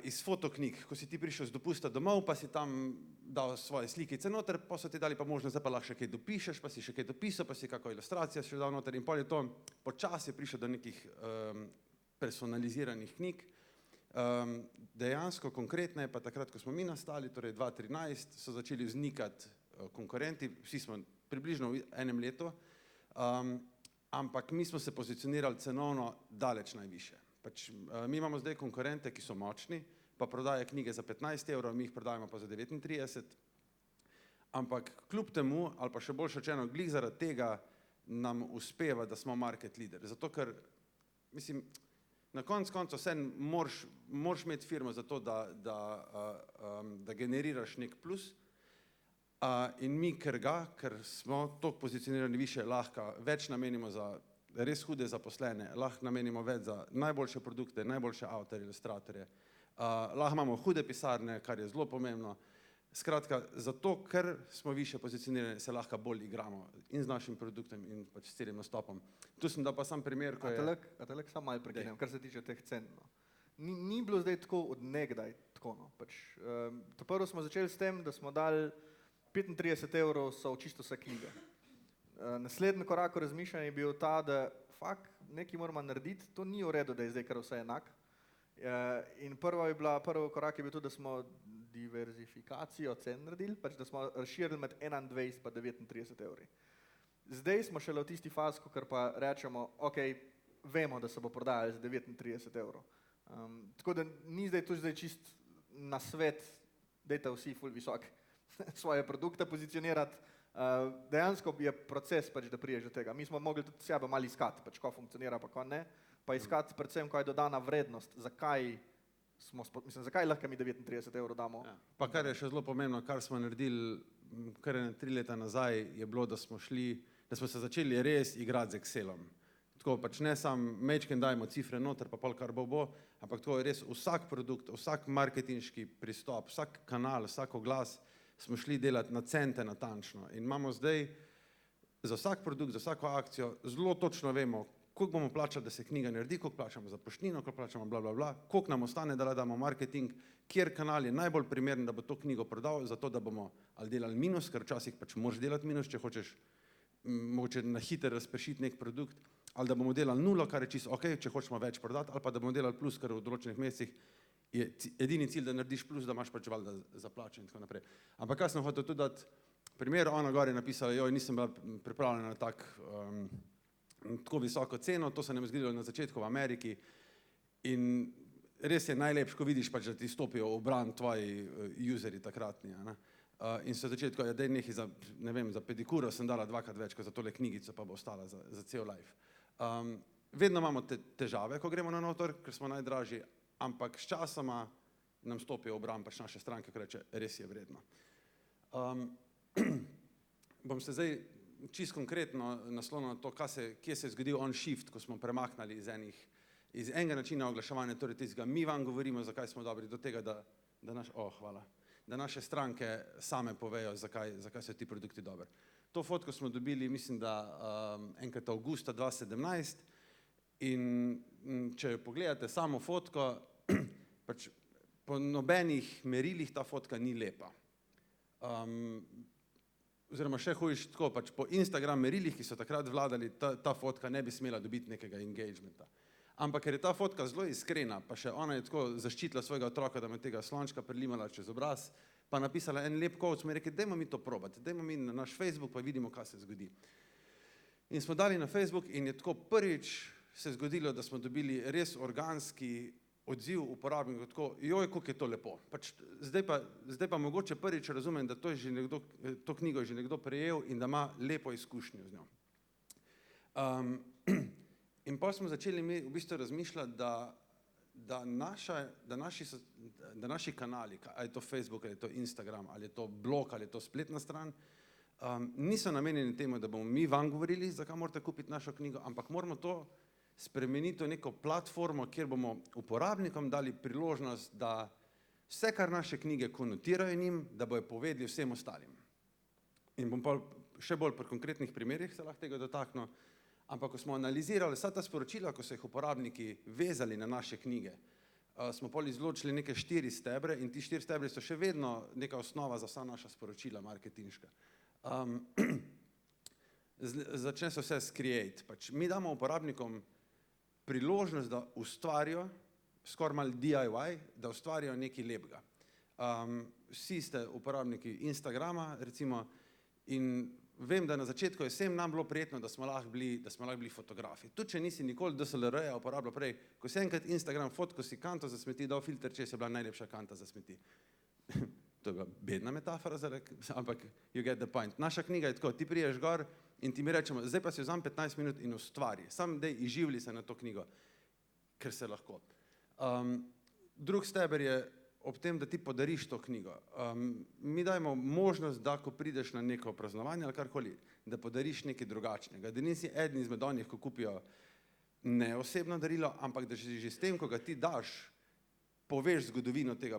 iz fotoknjig, ko si ti prišel z dopusta domov, pa si tam dal svoje slikice noter, pa so ti dali pa možnost, da pa lahko še kaj dopišeš, pa si še kaj dopisal, pa si kako ilustracijo še dal noter in pol je to počasi prišel do nekih personaliziranih knjig. Dejansko konkretno je pa takrat, ko smo mi nastali, torej 2013, so začeli vznikati konkurenti, vsi smo približno v enem letu, ampak mi smo se pozicionirali cenovno daleč najviše. Pač, mi imamo zdaj konkurente, ki so močni, pa prodajajo knjige za 15 evrov, mi jih prodajamo pa za 39, ampak kljub temu, ali pa še boljše rečeno, glih zaradi tega nam uspeva, da smo market leader. Zato ker, mislim, na koncu vse moraš imeti firmo za to, da generiraš nek plus, in mi, ker smo toliko pozicionirani više, lahko več namenimo za res hude zaposlene, lahko namenimo več za najboljše produkte, najboljše avtorje, ilustratorje, lahko imamo hude pisarne, kar je zelo pomembno. Skratka, zato, ker smo više pozicionirani, se lahko bolj igramo in z našim produktom in pač s celim nastopom. Tu sem dal pa sam primer, ko je... A te lahko samo malo prekinem, kar se tiče teh cen. No. Ni bilo zdaj tako od nekdaj tako. No. Pač, prvo smo začeli s tem, da smo dali 35 evrov so čisto vse knjige. Naslednji korak razmišljanja je bil ta, da nekaj moramo narediti, to ni v redu, da je zdaj kar vse enak. In prvi korak je bil tudi, da smo diverzifikacijo cen naredili, pač da smo razširili med 21 pa 39 evri. Zdaj smo šele v tisti fazi, ko pa rečemo, ok, vemo, da se bo prodajali za 39 evrov. Tako da ni zdaj tu čist na svet, dajte vsi ful visok svoje produkte pozicionirati. Dejansko je proces, pač, da priješ do tega. Mi smo mogli tudi sebe malo iskati, pač, ko funkcionira, pa ko ne, pa iskati predvsem, ko je dodana vrednost, zakaj lahko mi 39 evrov damo. Ja. Pa kar je še zelo pomembno, kar smo naredili kar 3 leta nazaj, je bilo, da smo se začeli res igrati z Excelom. Tako pač ne samo mečken dajmo cifre noter, pa pol kar bo, ampak to je res vsak produkt, vsak marketinški pristop, vsak kanal, vsak oglas smo šli delati na cente natančno in imamo zdaj za vsak produkt, za vsako akcijo zelo točno vemo, koliko bomo plačali, da se knjiga naredi, koliko plačamo za poštnino, koliko plačamo bla, bla, bla, koliko nam ostane, da damo marketing, kjer kanal je najbolj primeren, da bo to knjigo prodal, zato da bomo ali delali minus, ker včasih pač moraš delati minus, če hočeš mogoče na hiter razpršiti nek produkt, ali da bomo delali nulo, kar je čisto ok, če hočemo več prodati, ali pa da bomo delali plus, ker v določenih mesecih je edini cilj, da narediš plus, da imaš pač valjda za plačo in tako naprej. Ampak kaj sem hotel tudi dati primer, ona gor je napisala, joj, nisem bila pripravljena na tako visoko ceno, to se nam je zgodilo na začetku v Ameriki in res je najlepše, ko vidiš pač, da ti stopijo v bran tvoji userji takratni. In so začeli tako, daj nekaj za pedikuro sem dala 2x več, kot za tole knjigico, pa bo ostala za cel life. Vedno imamo težave, ko gremo na notor, ker smo najdražji, ampak s časoma nam stopijo v bran pač naše stranke, ko reče, res je vredno. Bom se zdaj čisto konkretno naslonil na to, kje se je zgodil on shift, ko smo premaknali iz enega načina oglaševanja, torej tistega, mi vam govorimo, zakaj smo dobri, do tega, da naše stranke same povejo, zakaj so ti produkti dobri. To fotko smo dobili, mislim, da enkrat avgusta 2017 in če pogledate samo fotko, pač po nobenih merilih ta fotka ni lepa. Oziroma še hujš tako, pač po Instagram merilih, ki so takrat vladali, ta fotka ne bi smela dobiti nekega engagementa. Ampak ker je ta fotka zelo iskrena, pa še ona je tako zaščitila svojega otroka, da me tega slončka prelimala čez obraz, pa napisala en lep quote, smo rekli, dajmo mi to probati, dajmo mi na naš Facebook, pa vidimo, kaj se zgodi. In smo dali na Facebook in je tako prvič se zgodilo, da smo dobili res organski odziv uporabnikov, tako, joj, koliko je to lepo. Pač zdaj pa mogoče prvič razumem, da to knjigo je že nekdo prejel in da ima lepo izkušnjo z njo. In pa smo začeli mi v bistvu razmišljati, da naši kanali, ali je to Facebook, ali je to Instagram, ali je to blog, ali je to spletna stran, niso namenjeni temu, da bomo mi vam govorili, zakaj morate kupiti našo knjigo, ampak moramo to spremeniti v neko platformo, kjer bomo uporabnikom dali priložnost, da vse, kar naše knjige konotirajo njim, da bojo povedali vsem ostalim. In bom pa še bolj pri konkretnih primerih se lahko tega dotaknil, ampak ko smo analizirali vsa ta sporočila, ko so jih uporabniki vezali na naše knjige, smo pol izločili neke 4 stebre in ti 4 stebri so še vedno neka osnova za vsa naša sporočila marketinška. Začne se vse s create. Pač mi damo uporabnikom priložnost, da ustvarijo, skoraj malo DIY, da ustvarijo nekaj lepega. Vsi ste uporabniki Instagrama, recimo, in vem, da na začetku je vsem nam bilo prijetno, da smo lahko bili fotografi. Tudi če nisi nikoli DSLR-ja uporabljal prej, ko si enkrat Instagram fotko, si kanto za smeti dal filter, če je bila najlepša kanta za smeti. To je bila bedna metafora, ampak you get the point. Naša knjiga je tako, ti priješ gor in ti mi rečemo, zdaj pa si vzam 15 minut in ustvari. Sam dej izživli se na to knjigo, ker se lahko. Drug steber je ob tem, da ti podariš to knjigo. Mi dajemo možnost, da ko prideš na neko praznovanje ali karkoli, da podariš nekaj drugačnega. Da nisi eden izmed onih, ko kupijo ne osebno darilo, ampak da že s tem, ko ga ti daš, poveš zgodovino tega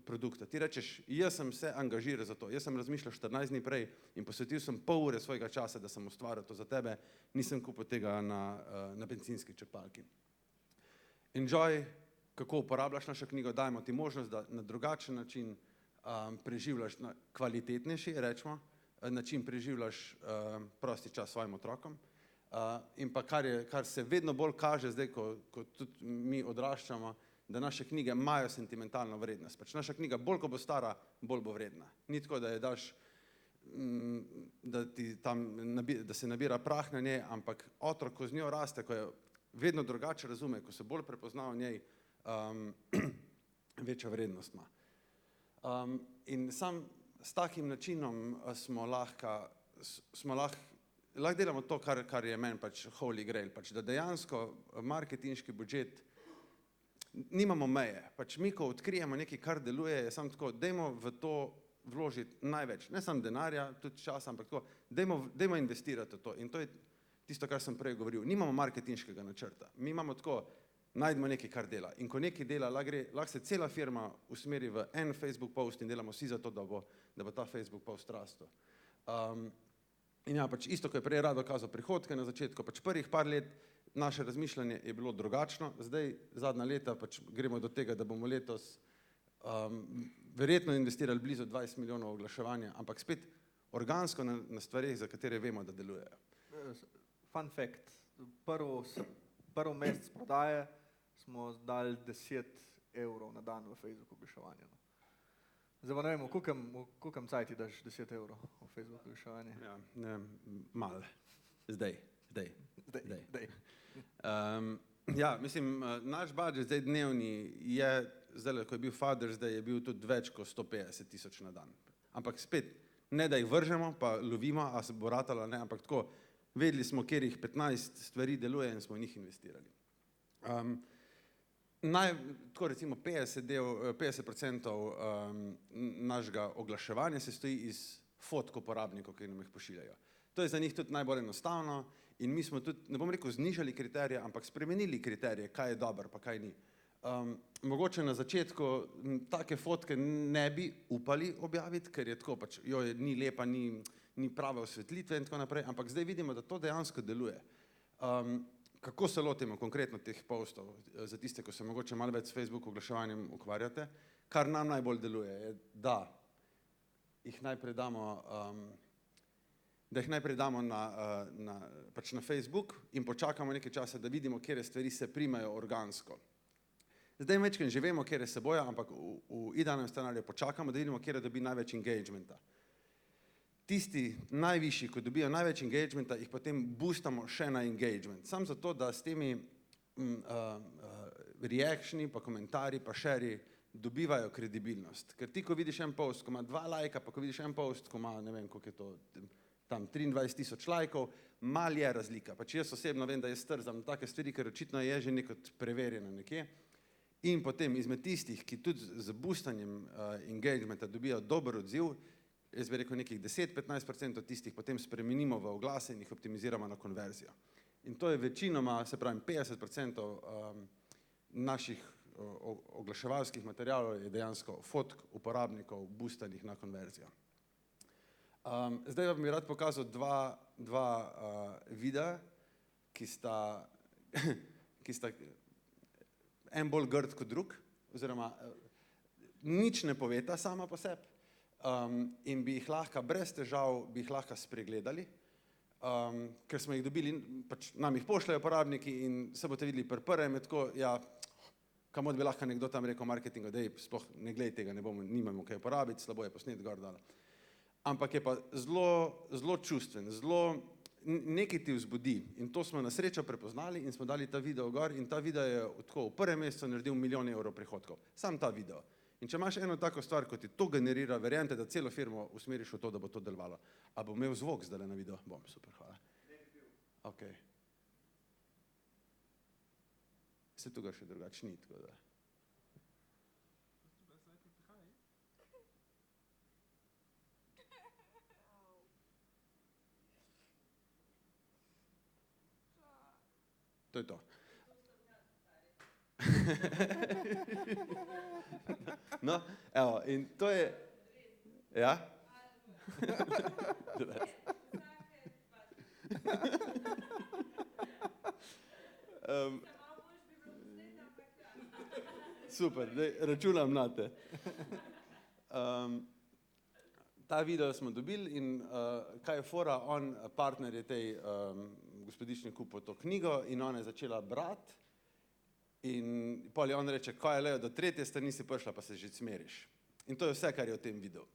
produkta. Ti rečeš, jaz sem se angažiral za to, jaz sem razmišljal 14 dni prej in posvetil sem pol ure svojega časa, da sem ustvaril to za tebe, nisem kupil tega na bencinski črpalki. Enjoy, kako uporabljaš našo knjigo, dajmo ti možnost, da na drugačen način preživljaš, na kvalitetnejši, rečemo, način preživljaš prosti čas svojim otrokom. In pa kar se vedno bolj kaže zdaj, ko tudi mi odraščamo, da naše knjige imajo sentimentalno vrednost. Pač naša knjiga, bolj ko bo stara, bolj bo vredna. Ni tako, da je daš, da se nabira prah na njej, ampak otrok, ko z njo raste, ko jo vedno drugače razume, ko se bolj prepozna v njej, večja vrednost ima. In sam s takim načinom smo lahko delamo to, kar je meni pač holy grail, pač da dejansko marketinški budžet nimamo meje. Pač mi, ko odkrijemo nekaj, kar deluje, je samo tako, dajmo v to vložiti največ, ne samo denarja, tudi časa, ampak tako, dajmo investirati v to. In to je tisto, kar sem prej govoril. Nimamo marketinškega načrta. Mi imamo tako, najdemo nekaj, kar dela. In ko nekaj dela, lahko se cela firma usmeri v en Facebook post in delamo vsi za to, da bo ta Facebook post rastel. In ja, pač isto, ko je prej Rado kazal prihodke na začetku, pač prvih par let naše razmišljanje je bilo drugačno, zdaj zadnja leta pač gremo do tega, da bomo letos verjetno investirali blizu 20 milijonov oglaševanja, ampak spet organsko na stvareh, za katere vemo, da delujejo. Fun fact, prvi mesec prodaje smo dali 10 evrov na dan v Facebook oglaševanje. Zdaj pa ne vem, v koliko cajti daš 10 evrov v Facebook oglaševanje? Ja, ne, malo. Zdaj. Ja, mislim, naš budžet zdaj dnevni je, zdaj, ko je bil Father's Day, je bil tudi več kot 150 tisoč na dan. Ampak spet, ne da jih vržemo, pa lovimo, a se bo ratalo, ne, ampak tako, vedeli smo, kjerih 15 stvari deluje in smo v njih investirali. Tako recimo 50% našega oglaševanja se stoji iz fotk uporabnikov, ki nam jih pošiljajo. To je za njih tudi najbolj enostavno in mi smo tudi, ne bom rekel znižali kriterije, ampak spremenili kriterije, kaj je dobro pa kaj ni. Mogoče na začetku take fotke ne bi upali objaviti, ker je tako pač, joj, ni lepa, ni prave osvetlitve in tako naprej, ampak zdaj vidimo, da to dejansko deluje. Kako se lotimo konkretno teh postov, za tiste, ko se mogoče malo več s Facebook oglaševanjem ukvarjate, kar nam najbolj deluje, je, da jih najprej damo da jih najprej damo pač na Facebook in počakamo nekaj časa, da vidimo, kje stvari se primajo organsko. Zdaj večkrat že vemo, kje se bojo, ampak v idealnem scenariju počakamo, da vidimo, kje dobi največ engagementa. Tisti najvišji, ko dobijo največ engagementa, jih potem boostamo še na engagement. Sam zato, da s temi reactioni, pa komentarji, pa šeri dobivajo kredibilnost. Ker ti, ko vidiš en post, ko ima 2 lajka, pa ko vidiš en post, ko ima, ne vem, koliko je to, tam 23,000 lajkov, mal je razlika. Pač jaz osebno vem, da jaz trzam take stvari, ker očitno je že nekaj preverjeno nekje. In potem izmed tistih, ki tudi z boostanjem engagementa dobijo dober odziv, jaz bi rekel nekih 10-15% tistih potem spremenimo v oglase in jih optimiziramo na konverzijo. In to je večinoma, se pravim, 50% naših oglaševalskih materialov je dejansko fotk uporabnikov boostanih na konverzijo. Zdaj vam bi rad pokazal dva videa, ki sta en bolj grd kot drug, oziroma nič ne poveta sama po sebi in bi jih lahko brez težav spregledali, ker smo jih dobili, pač nam jih pošljajo uporabniki in se boste videli pri prvem, je tako, ja, kamor bi lahko nekdo tam rekel marketingu, dej, sploh ne glej tega, nimamo kaj uporabiti, slabo je posnet gor dala. Ampak je pa zelo čustven, zelo nekaj ti vzbudi in to smo na srečo prepoznali in smo dali ta video gor in ta video je tako v prvem mesecu naredil 1 milijon evrov prihodkov. Sam ta video. In če imaš eno tako stvar, kot ti to generira, verjamete, da celo firmo usmeriš v to, da bo to delovalo. A bo imel zvok zdaj na video? Bom, super, hvala. Ok. Se tu ga še drugače ni, tako da. To je to. No, evo, in to je, ja? Super, računam na te. Ta video smo dobili in kaj je fora, on, partner je tej gospodični kupil to knjigo in ona je začela brati in pol je on reče, kaj je lejo, do 3. strani si prišla, pa se že smeriš. In to je vse, kar je v tem videu.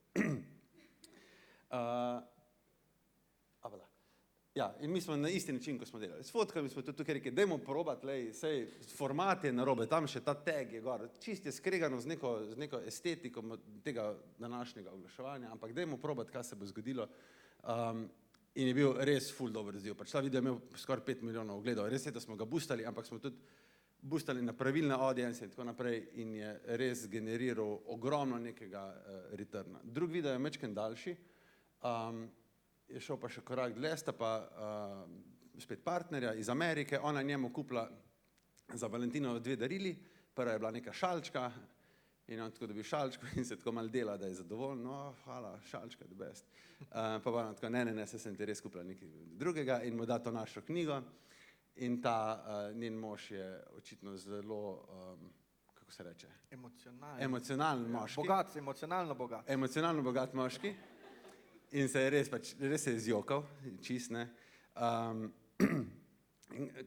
Ja, in mi smo na isti način, ko smo delali. S fotkami smo tudi tukaj rekli, dajmo probati, lej, sej format je narobe, tam še ta tag je gor, čist je skregano z neko estetiko tega današnjega oglaševanja, ampak dajmo probati, kaj se bo zgodilo. In je bil res ful dober odziv. Pač ta video je imel skoraj 5 milijonov ogledov. Res je, da smo ga boostali, ampak smo tudi boostali na pravilne audience in tako naprej in je res generiral ogromno nekega returna. Drug video je majčkeno daljši, je šel pa še korak dlje, sta pa spet partnerja iz Amerike, ona njemu kupila za Valentinovo 2 darili, prva je bila neka šalčka in on tako dobi šalčko in se tako malo dela, da je zadovoljen, no, hvala, šalčka, the best. Pa ona tako, ne, se sem ti res kupila nekaj drugega in mu da to našo knjigo in ta njen mož je očitno zelo, kako se reče? Emocionalen moški. Bogat, emocionalno bogat. Emocionalno bogat moški in se je res se je zjokal, čist, ne.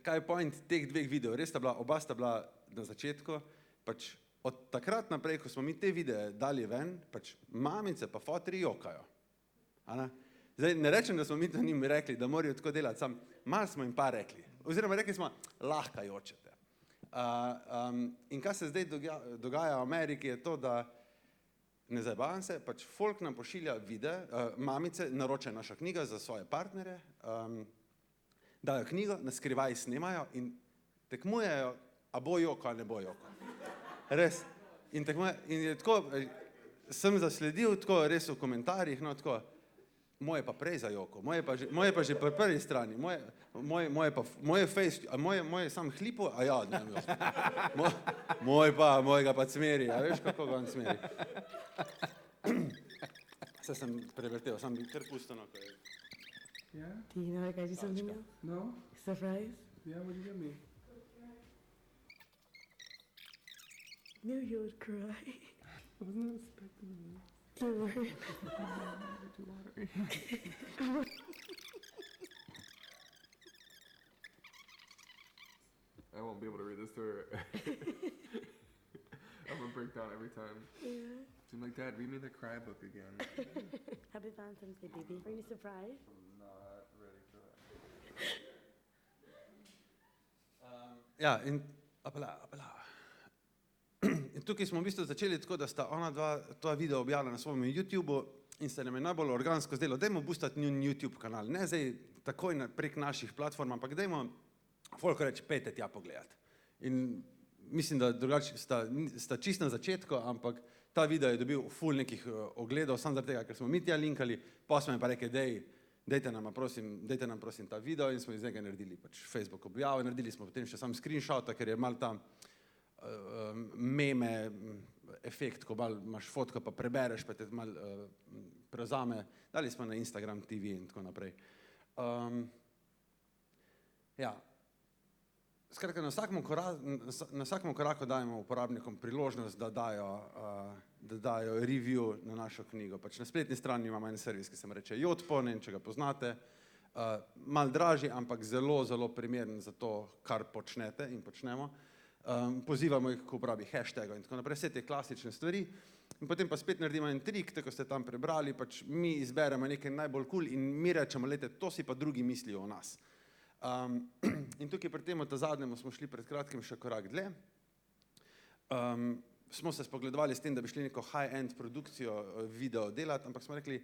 Kaj je point teh 2 videov? Res oba sta bila na začetku, pač od takrat naprej, ko smo mi te videe dali ven, pač mamice pa fotri jokajo. Zdaj, ne rečem, da smo mi to njim rekli, da morajo tako delati, sam malo smo jim pa rekli. Oziroma rekli smo, lahko jočete. In kaj se zdaj dogaja v Ameriki je to, da ne zabavam se, pač folk nam pošilja videe, mamice naročajo našo knjigo za svoje partnere, dajo knjigo, na skrivaj snemajo in tekmujejo, a bo joko ali ne bo joko. Res. In je tako, sem zasledil tako res v komentarjih, no tako, moje pa prej za joko, moje pa že pri prvi strani, moje face, a moje sam hlipo, a ja, ne vem, mojega pa cmeri, a veš, kako ga on cmeri. Se sem prevrtel, sam bi kar pustil, no, ko je. Yeah? Do you know I got you something else? No? Surprise? Yeah, what did you get me? Knew you would cry. I was not expecting this. Too worried. I won't be able to read this to her. I'm gonna break down every time. Yeah. She's like, Dad, read me the cry book again. Happy Valentine's Day, baby. Are you surprised? Not ready for that. Ja, in, apela. In tukaj smo v bistvu začeli tako, da sta ona dva ta video objavila na svojem YouTubeu in se nam je najbolj organsko zdelo, dajmo boostati njun YouTube kanal, ne zdaj takoj prek naših platform, ampak dajmo folko reči, pejte tja pogledati. In mislim, da drugače sta čist na začetku, ampak ta video je dobil ful nekih ogledov, samo zaradi tega, ker smo mi tja linkali, pa smo jim pa rekli, dajte nam prosim ta video in smo iz njega naredili pač Facebook objavo, naredili smo potem še sam screenshota, ker je mal ta meme efekt, ko mal imaš fotko pa prebereš, pa te mal prevzame, dali smo na Instagram TV in tako naprej. Ja. Skratka, na vsakem koraku dajemo uporabnikom priložnost, da dajo review na našo knjigo. Pač na spletni strani imamo en servis, ki se mu reče Jotpo, ne vem, če ga poznate. Mal dražji, ampak zelo, zelo primeren za to, kar počnete in počnemo. Pozivamo jih k uporabi hashtagov in tako naprej, vse te klasične stvari. In potem pa spet naredimo en trik, tako ste tam prebrali, pač mi izberemo nekaj najbolj cool in mi rečemo, lejte, to si pa drugi mislijo o nas. In tukaj pri temu ta zadnjemu smo šli pred kratkim še korak dlje. Smo se spogledovali s tem, da bi šli neko high-end produkcijo video delati, ampak smo rekli,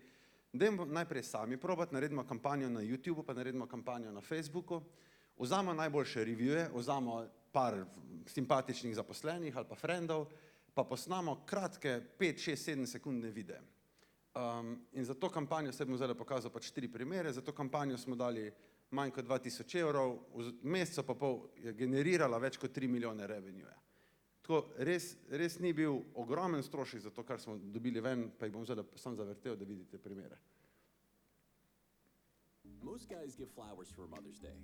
dajmo najprej sami probati, naredimo kampanjo na YouTubeu, pa naredimo kampanjo na Facebooku, vzamo najboljše reviewje, vzamo par simpatičnih zaposlenih ali pa frendov, pa posnamo kratke 5, 6, 7 sekundne videe. In za to kampanjo se bom zdaj pokazal pač 4 primere, za to kampanjo smo dali manj kot 2000 evrov, v mesecu pa pol je generirala več kot 3 milijone revenueja. Tako res ni bil ogromen strošek za to, kar smo dobili ven, pa jih bom zdaj sam zavrtel, da vidite primere. Most guys give flowers for Mother's Day.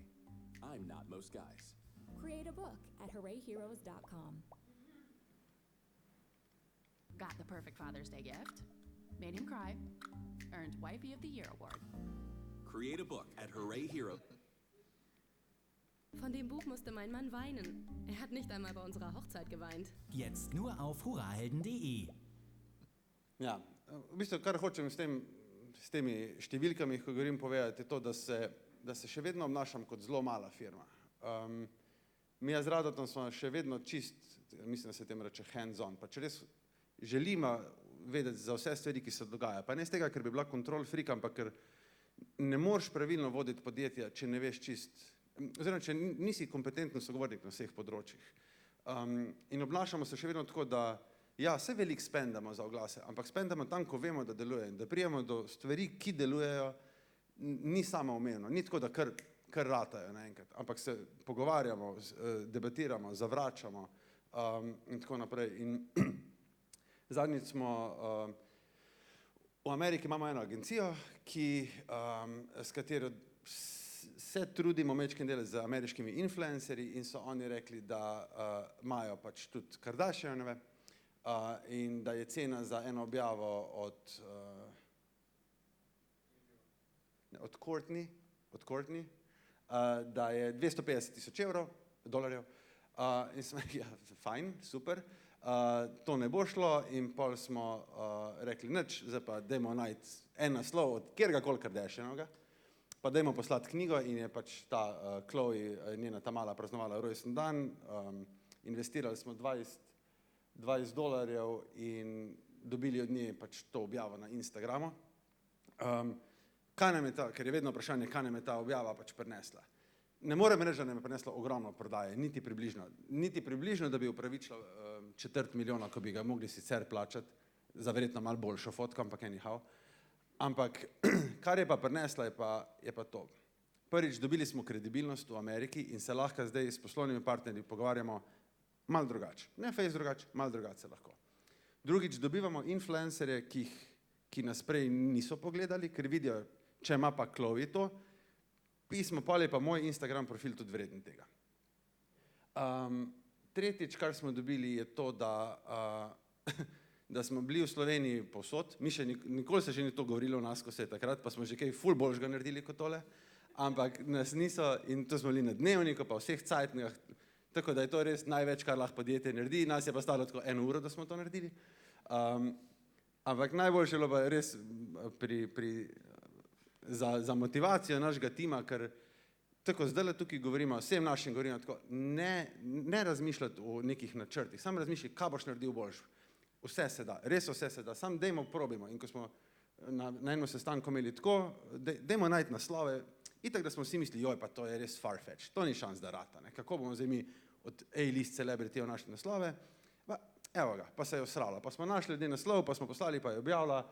I'm not most guys. Create a book at HoorayHeroes.com. Got the perfect Father's Day gift, made him cry, earned Wifey of the Year award. Create a book at Hooray Hero. Von dem Buch musste mein Mann weinen. Er hat nicht einmal bei unserer Hochzeit geweint. Jetzt nur auf hurrahelden.de. Ja, v bistvu, kar hočem s temi številkami, ko govorim povedati, je to, da se še vedno obnašam kot zelo mala firma. Mi z Radotom smo še vedno čist, mislim, da se tem reče hands-on, pa če res želimo vedeti za vse stvari, ki se dogaja, pa ne z tega, ker bi bila control freak, ampak ker ne moreš pravilno voditi podjetja, če ne veš čist, oziroma če nisi kompetenten sogovornik na vseh področjih. In obnašamo se še vedno tako, da ja, se veliko spendamo za oglase, ampak spendamo tam, ko vemo, da deluje, da prijemo do stvari, ki delujejo, ni samoumevno, ni tako, da kar ratajo naenkrat, ampak se pogovarjamo, debatiramo, zavračamo in tako naprej. In zadnjič smo, v Ameriki imamo eno agencijo, s katero se trudimo mečkim delati z ameriškimi influencerji in so oni rekli, da imajo pač tudi Kardashianove in da je cena za eno objavo od Kourtney, da je 250,000 dolarjev. In smo rekli, ja, fajn, super, to ne bo šlo in pol smo rekli, nič, zdaj pa dajmo najti en naslov od kjergakoli Kardashianovega, pa dajmo poslati knjigo in je pač ta Chloe, njena ta mala praznovala rojsten dan, investirali smo $20 in dobili od nje pač to objavo na Instagramu. Kaj nam je ta, ker je vedno vprašanje, kaj nam je ta objava pač prinesla. Ne morem reči, da nam je prinesla ogromno prodaje, niti približno, da bi upravičila $250,000, ko bi ga mogli sicer plačati, za verjetno malo boljšo fotko, ampak anyhow. Ampak, kar je pa prinesla, je pa to. Prvič, dobili smo kredibilnost v Ameriki in se lahko zdaj s poslovnimi partnerji pogovarjamo malo drugače. Ne fejst drugače, malo drugače se lahko. Drugič, dobivamo influencerje, ki nas prej niso pogledali, ker vidijo, če ima pa Chloe to, pismo pa je pa moj Instagram profil tudi vreden tega. Tretjič, kar smo dobili, je to, da da smo bili v Sloveniji povsod, mi še nikoli se še ni to govorilo o nas, ko se je takrat, pa smo že kaj ful boljšega naredili kot tole, ampak nas niso, in to smo bili na Dnevniku, pa vseh cajtningah, tako da je to res največ, kar lahko podjetje naredi, nas je pa stalo tako 1 uro, da smo to naredili. Ampak najboljše je bilo pa res za motivacijo našega tima, ker tako zdajle tukaj govorimo, vsem našim govorimo tako, ne razmišljati o nekih načrtih, samo razmišljati, kaj boš naredil boljš. Vse se da, res vse se da, samo dajmo probimo. In ko smo na enem sestanku imeli tako, dajmo najti naslove, itak da smo vsi mislili, joj, pa to je res far-fetched, to ni šans da rata, ne? Kako bomo zdaj mi od A-list celebrity našli naslove, evo ga, pa se je osralo, pa smo našli ljudi naslov, pa smo poslali, pa je objavila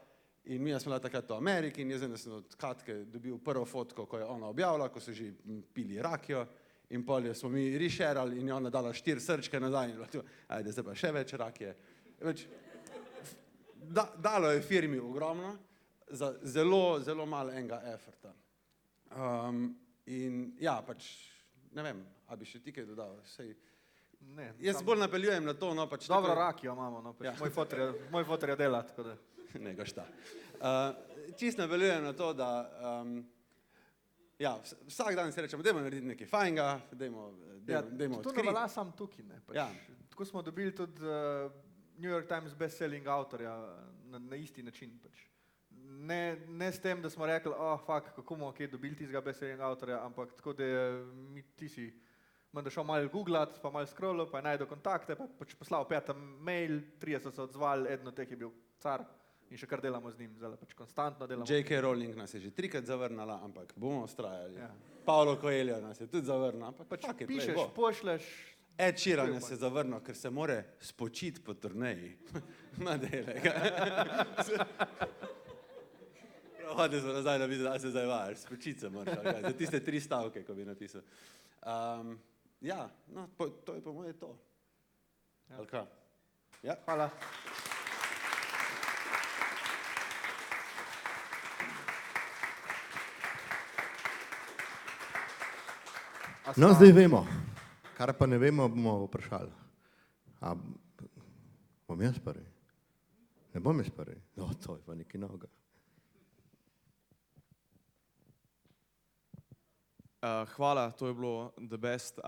in mi smo bila takrat v Ameriki in jaz sem od Katke dobil prvo fotko, ko je ona objavila, ko so že pili rakijo in pol smo mi resharali in je ona dala 4 srčke nazaj in tu, ajde, zdaj pa še več rakije. Dalo je firmi ogromno za zelo, zelo malo enega efforta. In ja, pač, ne vem, a bi še ti kaj dodal, sej. Ne, jaz bolj napeljujem na to, no pač. Dobro rakijo imamo, no pač. Ja. Moj fotor je dela, tako da. Ne, ga šta. Čist napeljujem na to, da ja, vsak dan si rečemo, dajmo narediti nekaj fajnega, dajmo odkriti. To ne velja sam tukaj, ne. Pač. Ja. Tako smo dobili tudi New York Times best-selling avtorja na isti način. Pač. Ne s tem, da smo rekli, kako bomo kaj dobili tistega best-selling avtorja, ampak tako, da ti si da šel malo googlat, pa malo scrollal, pa je najdel kontakte, pa pač poslal 5 mail, 30 so se odzvali, eden od teh je bil car in še kar delamo z njim, zdaj pač konstantno delamo. J.K. Rowling nas je že 3krat zavrnala, ampak bomo ustrajali. Ja. Paulo Coelho nas je tudi zavrnil, ampak pač pišeš, pošleš. Ed Sheeran nas je zavrnil, ker se more spočiti po turneji. Ma delaj ga. Hodil smo nazaj, da se zdaj vajaš, spočiti se moraš, za tiste 3 stavke, ko bi napisal. Ja, no, to je po moje to. Ja. Ali kaj? Ja. Hvala. No, zdaj vemo. Kar pa ne vemo, bomo vprašali. A bom jaz prvi? Ne bom jaz prvi? No, to je pa nekaj novega. Hvala, to je bilo the best.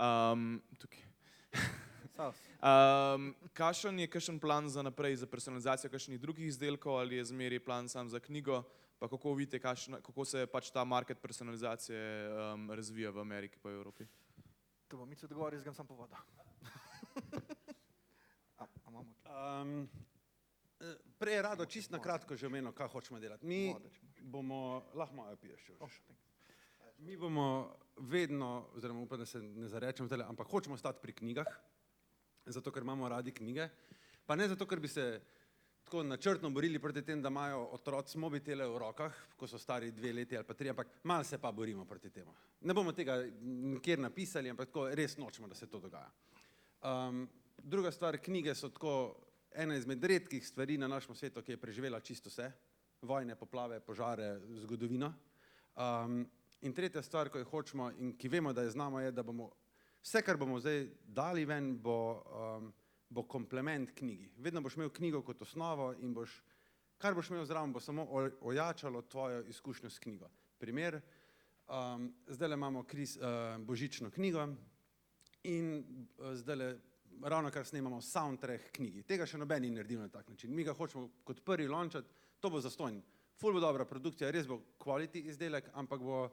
Kakšen plan za naprej, za personalizacijo kakšnih drugih izdelkov, ali je zmeri plan sam za knjigo, pa kako vidite, kako se pač ta market personalizacije razvija v Ameriki pa v Evropi? To bom Mico odgovoril, jaz grem sam po vodo. Prej je Rado čisto na kratko že omenil, kaj hočemo delati. Mi bomo, lahko malo piješ. Mi bomo vedno, oziroma upam, da se ne zarečemo tele, ampak hočemo stati pri knjigah, zato ker imamo radi knjige, pa ne zato, ker bi se tako načrtno borili proti tem, da imajo otroci mobitele v rokah, ko so stari 2 leti ali pa 3, ampak malo se pa borimo proti temu. Ne bomo tega nikjer napisali, ampak tako res nočemo, da se to dogaja. Druga stvar, knjige so tako ena izmed redkih stvari na našem svetu, ki je preživela čisto vse, vojne, poplave, požare, zgodovino. In tretja stvar, ko jo hočemo in ki vemo, da je znamo, je, da bomo vse, kar bomo zdaj dali ven, bo komplement knjigi. Vedno boš imel knjigo kot osnovo in kar boš imel zraven, bo samo ojačalo tvojo izkušnjo s knjigo. Primer, zdajle imamo božično knjigo in zdajle ravno kar snemamo soundtrack knjigi. Tega še noben ni naredil na tak način. Mi ga hočemo kot prvi launchati, to bo zastonj. Ful bo dobra produkcija, res bo quality izdelek, ampak bo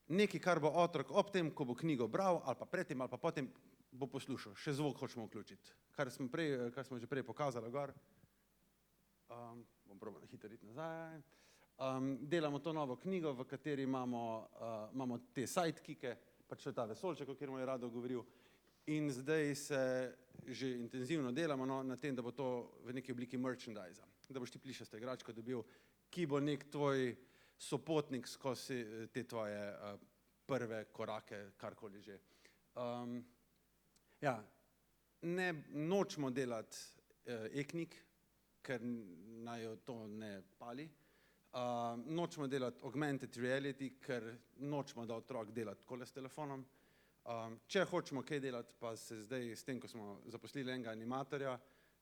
nekaj, kar bo otrok ob tem, ko bo knjigo bral, ali pa predtem, ali pa potem bo poslušal. Še zvok hočemo vključiti. Kar smo že prej pokazali gor. Bom probal hitro iti nazaj. Delamo to novo knjigo, v kateri imamo te sidekicke, pač to je ta vesoljček, o katerem je Rado govoril. In zdaj se že intenzivno delamo na tem, da bo to v neki obliki merchandisa. Da boš ti plišasto igračko dobil, ki bo nek tvoj sopotnik skozi te tvoje prve korake, karkoli že. Ja, nočemo delati e-knjig, ker naj jo to ne pali. Nočemo delati augmented reality, ker nočemo, da otrok dela takole s telefonom. Če hočemo kaj delati, pa se zdaj s tem, ko smo zaposlili enega animatorja,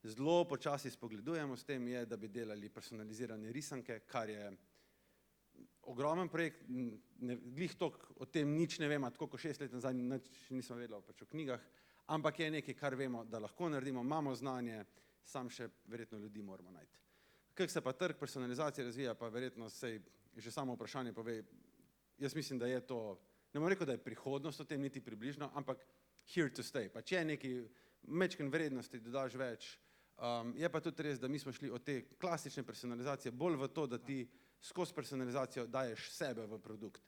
zelo počasi spogledujemo s tem, je, da bi delali personalizirane risanke, kar je ogromen projekt, glih toliko o tem nič ne vemo, tako kot 6 let nazaj nič nismo vedeli pač o knjigah, ampak je nekaj, kar vemo, da lahko naredimo, imamo znanje, sam še verjetno ljudi moramo najti. Kako se pa trg personalizacije razvija, pa verjetno sej že samo vprašanje pove, jaz mislim, da je to, ne bom rekel, da je prihodnost o tem niti približno, ampak here to stay, pač je nekaj mečken vrednosti, dodaš več, je pa tudi res, da mi smo šli od te klasične personalizacije bolj v to, da ti skozi personalizacijo daješ sebe v produkt.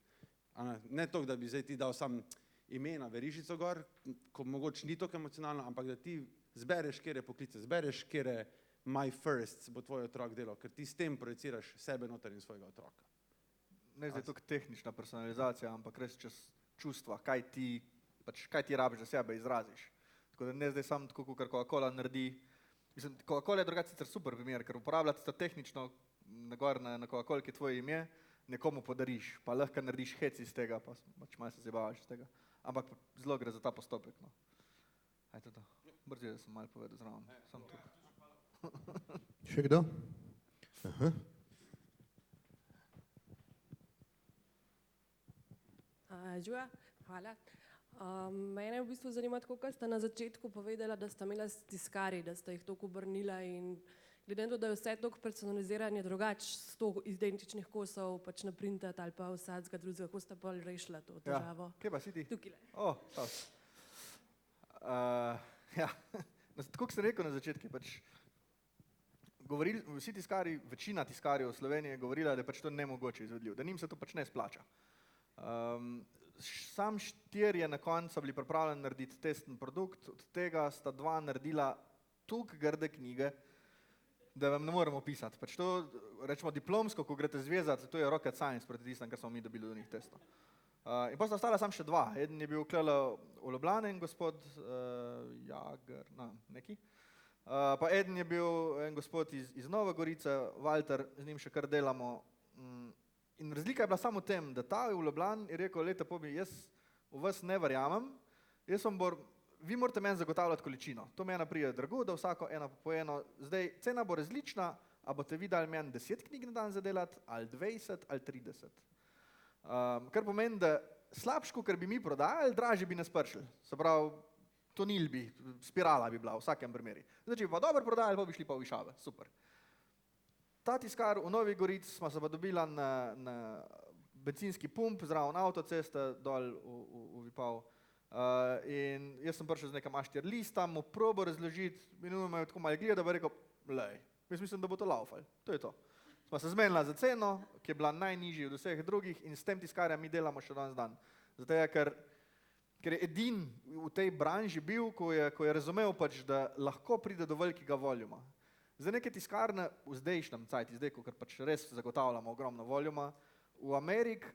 Ne to, da bi zdaj ti dal sam ime na verižico gor, ko mogoče ni toliko emocionalno, ampak da ti zbereš kjere poklice, zbereš kjere my first bo tvoj otrok delal, ker ti s tem projeciraš sebe noter in svojega otroka. Ne zdaj toliko tehnična personalizacija, ampak res čez čustva, kaj ti rabiš, da sebe izraziš. Tako da ne zdaj samo tako, kar Coca-Cola naredi. Mislim, Coca-Cola je drugače sicer super primer, ker uporabljati to tehnično nagor na Coca-Cola, ki je tvoje ime, nekomu podariš, pa lahko narediš hec iz tega, pa malo se zabavaš iz tega. Ampak zelo gre za ta postopek. No. Ajde to. Brzo, da sem malo povedal zraven. Sam tu. Še kdo? Aha. Žuja, hvala. Mene v bistvu zanima, tako kot ste na začetku povedala, da ste imela tiskarji, da ste jih toliko obrnila in glede na to, da je vse toliko personaliziranje drugače, 100 identičnih kosov pač naprintati ali pa vsakega drugega, kako ste bolj rešila to težavo? Kje pa si ti? Tukajle. Ja, tako kot sem rekel na začetku, pač vsi tiskarji, večina tiskarjev v Sloveniji je govorila, da je pač to nemogoče izvedljivo, da njim se to pač ne splača. Sam 4 na koncu bili pripravljeni narediti testen produkt, od tega sta 2 naredila toliko grde knjige, da vam ne moremo pisati. Pač to, rečemo diplomsko, ko greste zvezati, to je rocket science proti tistem, kar smo mi dobili do njih testov. In potem sta ostala samo še 2. Eden je bil klele v Ljubljani in gospod Jager, neki. Pa eden je bil en gospod iz Nove Gorice, Walter, z njim še kar delamo. In razlika je bila samo v tem, da ta v Ljubljani je rekel, lejte, jaz v vas ne verjamem, vi morate meni zagotavljati količino. To meni pride drago, da vsako eno po eno. Zdaj, cena bo različna, a boste vi dali meni 10 knjig na dan zadelati, ali 20, ali 30. Kar pomeni, da slabško, ker bi mi prodajali, dražje bi nas pršili. Se pravi, tonil bi, spirala bi bila v vsakem primeri. Zdaj, če bi pa dobro prodajali, pa bi šli pa v višave. Super. Ta tiskar v Novi Gorici smo se pa dobila na bencinski pump, zraven avtoceste, dol v Vipavo. In jaz sem prišel z nekim A4 listom, mu probo razložiti, minuto me je tako malo gleda, da bi rekel, lej, jaz mislim, da bo to laufal. To je to. Smo se zmenila za ceno, ki je bila najnižji od vseh drugih in s tem tiskarjem mi delamo še danes dan. Zato je, ker je edin v tej branži bil, ko je razumel pač, da lahko pride do velikega voljuma. Zdaj neke tiskarne v zdajšnjem cajti, zdaj, ko pač res zagotavljamo ogromno voljuma, v Ameriki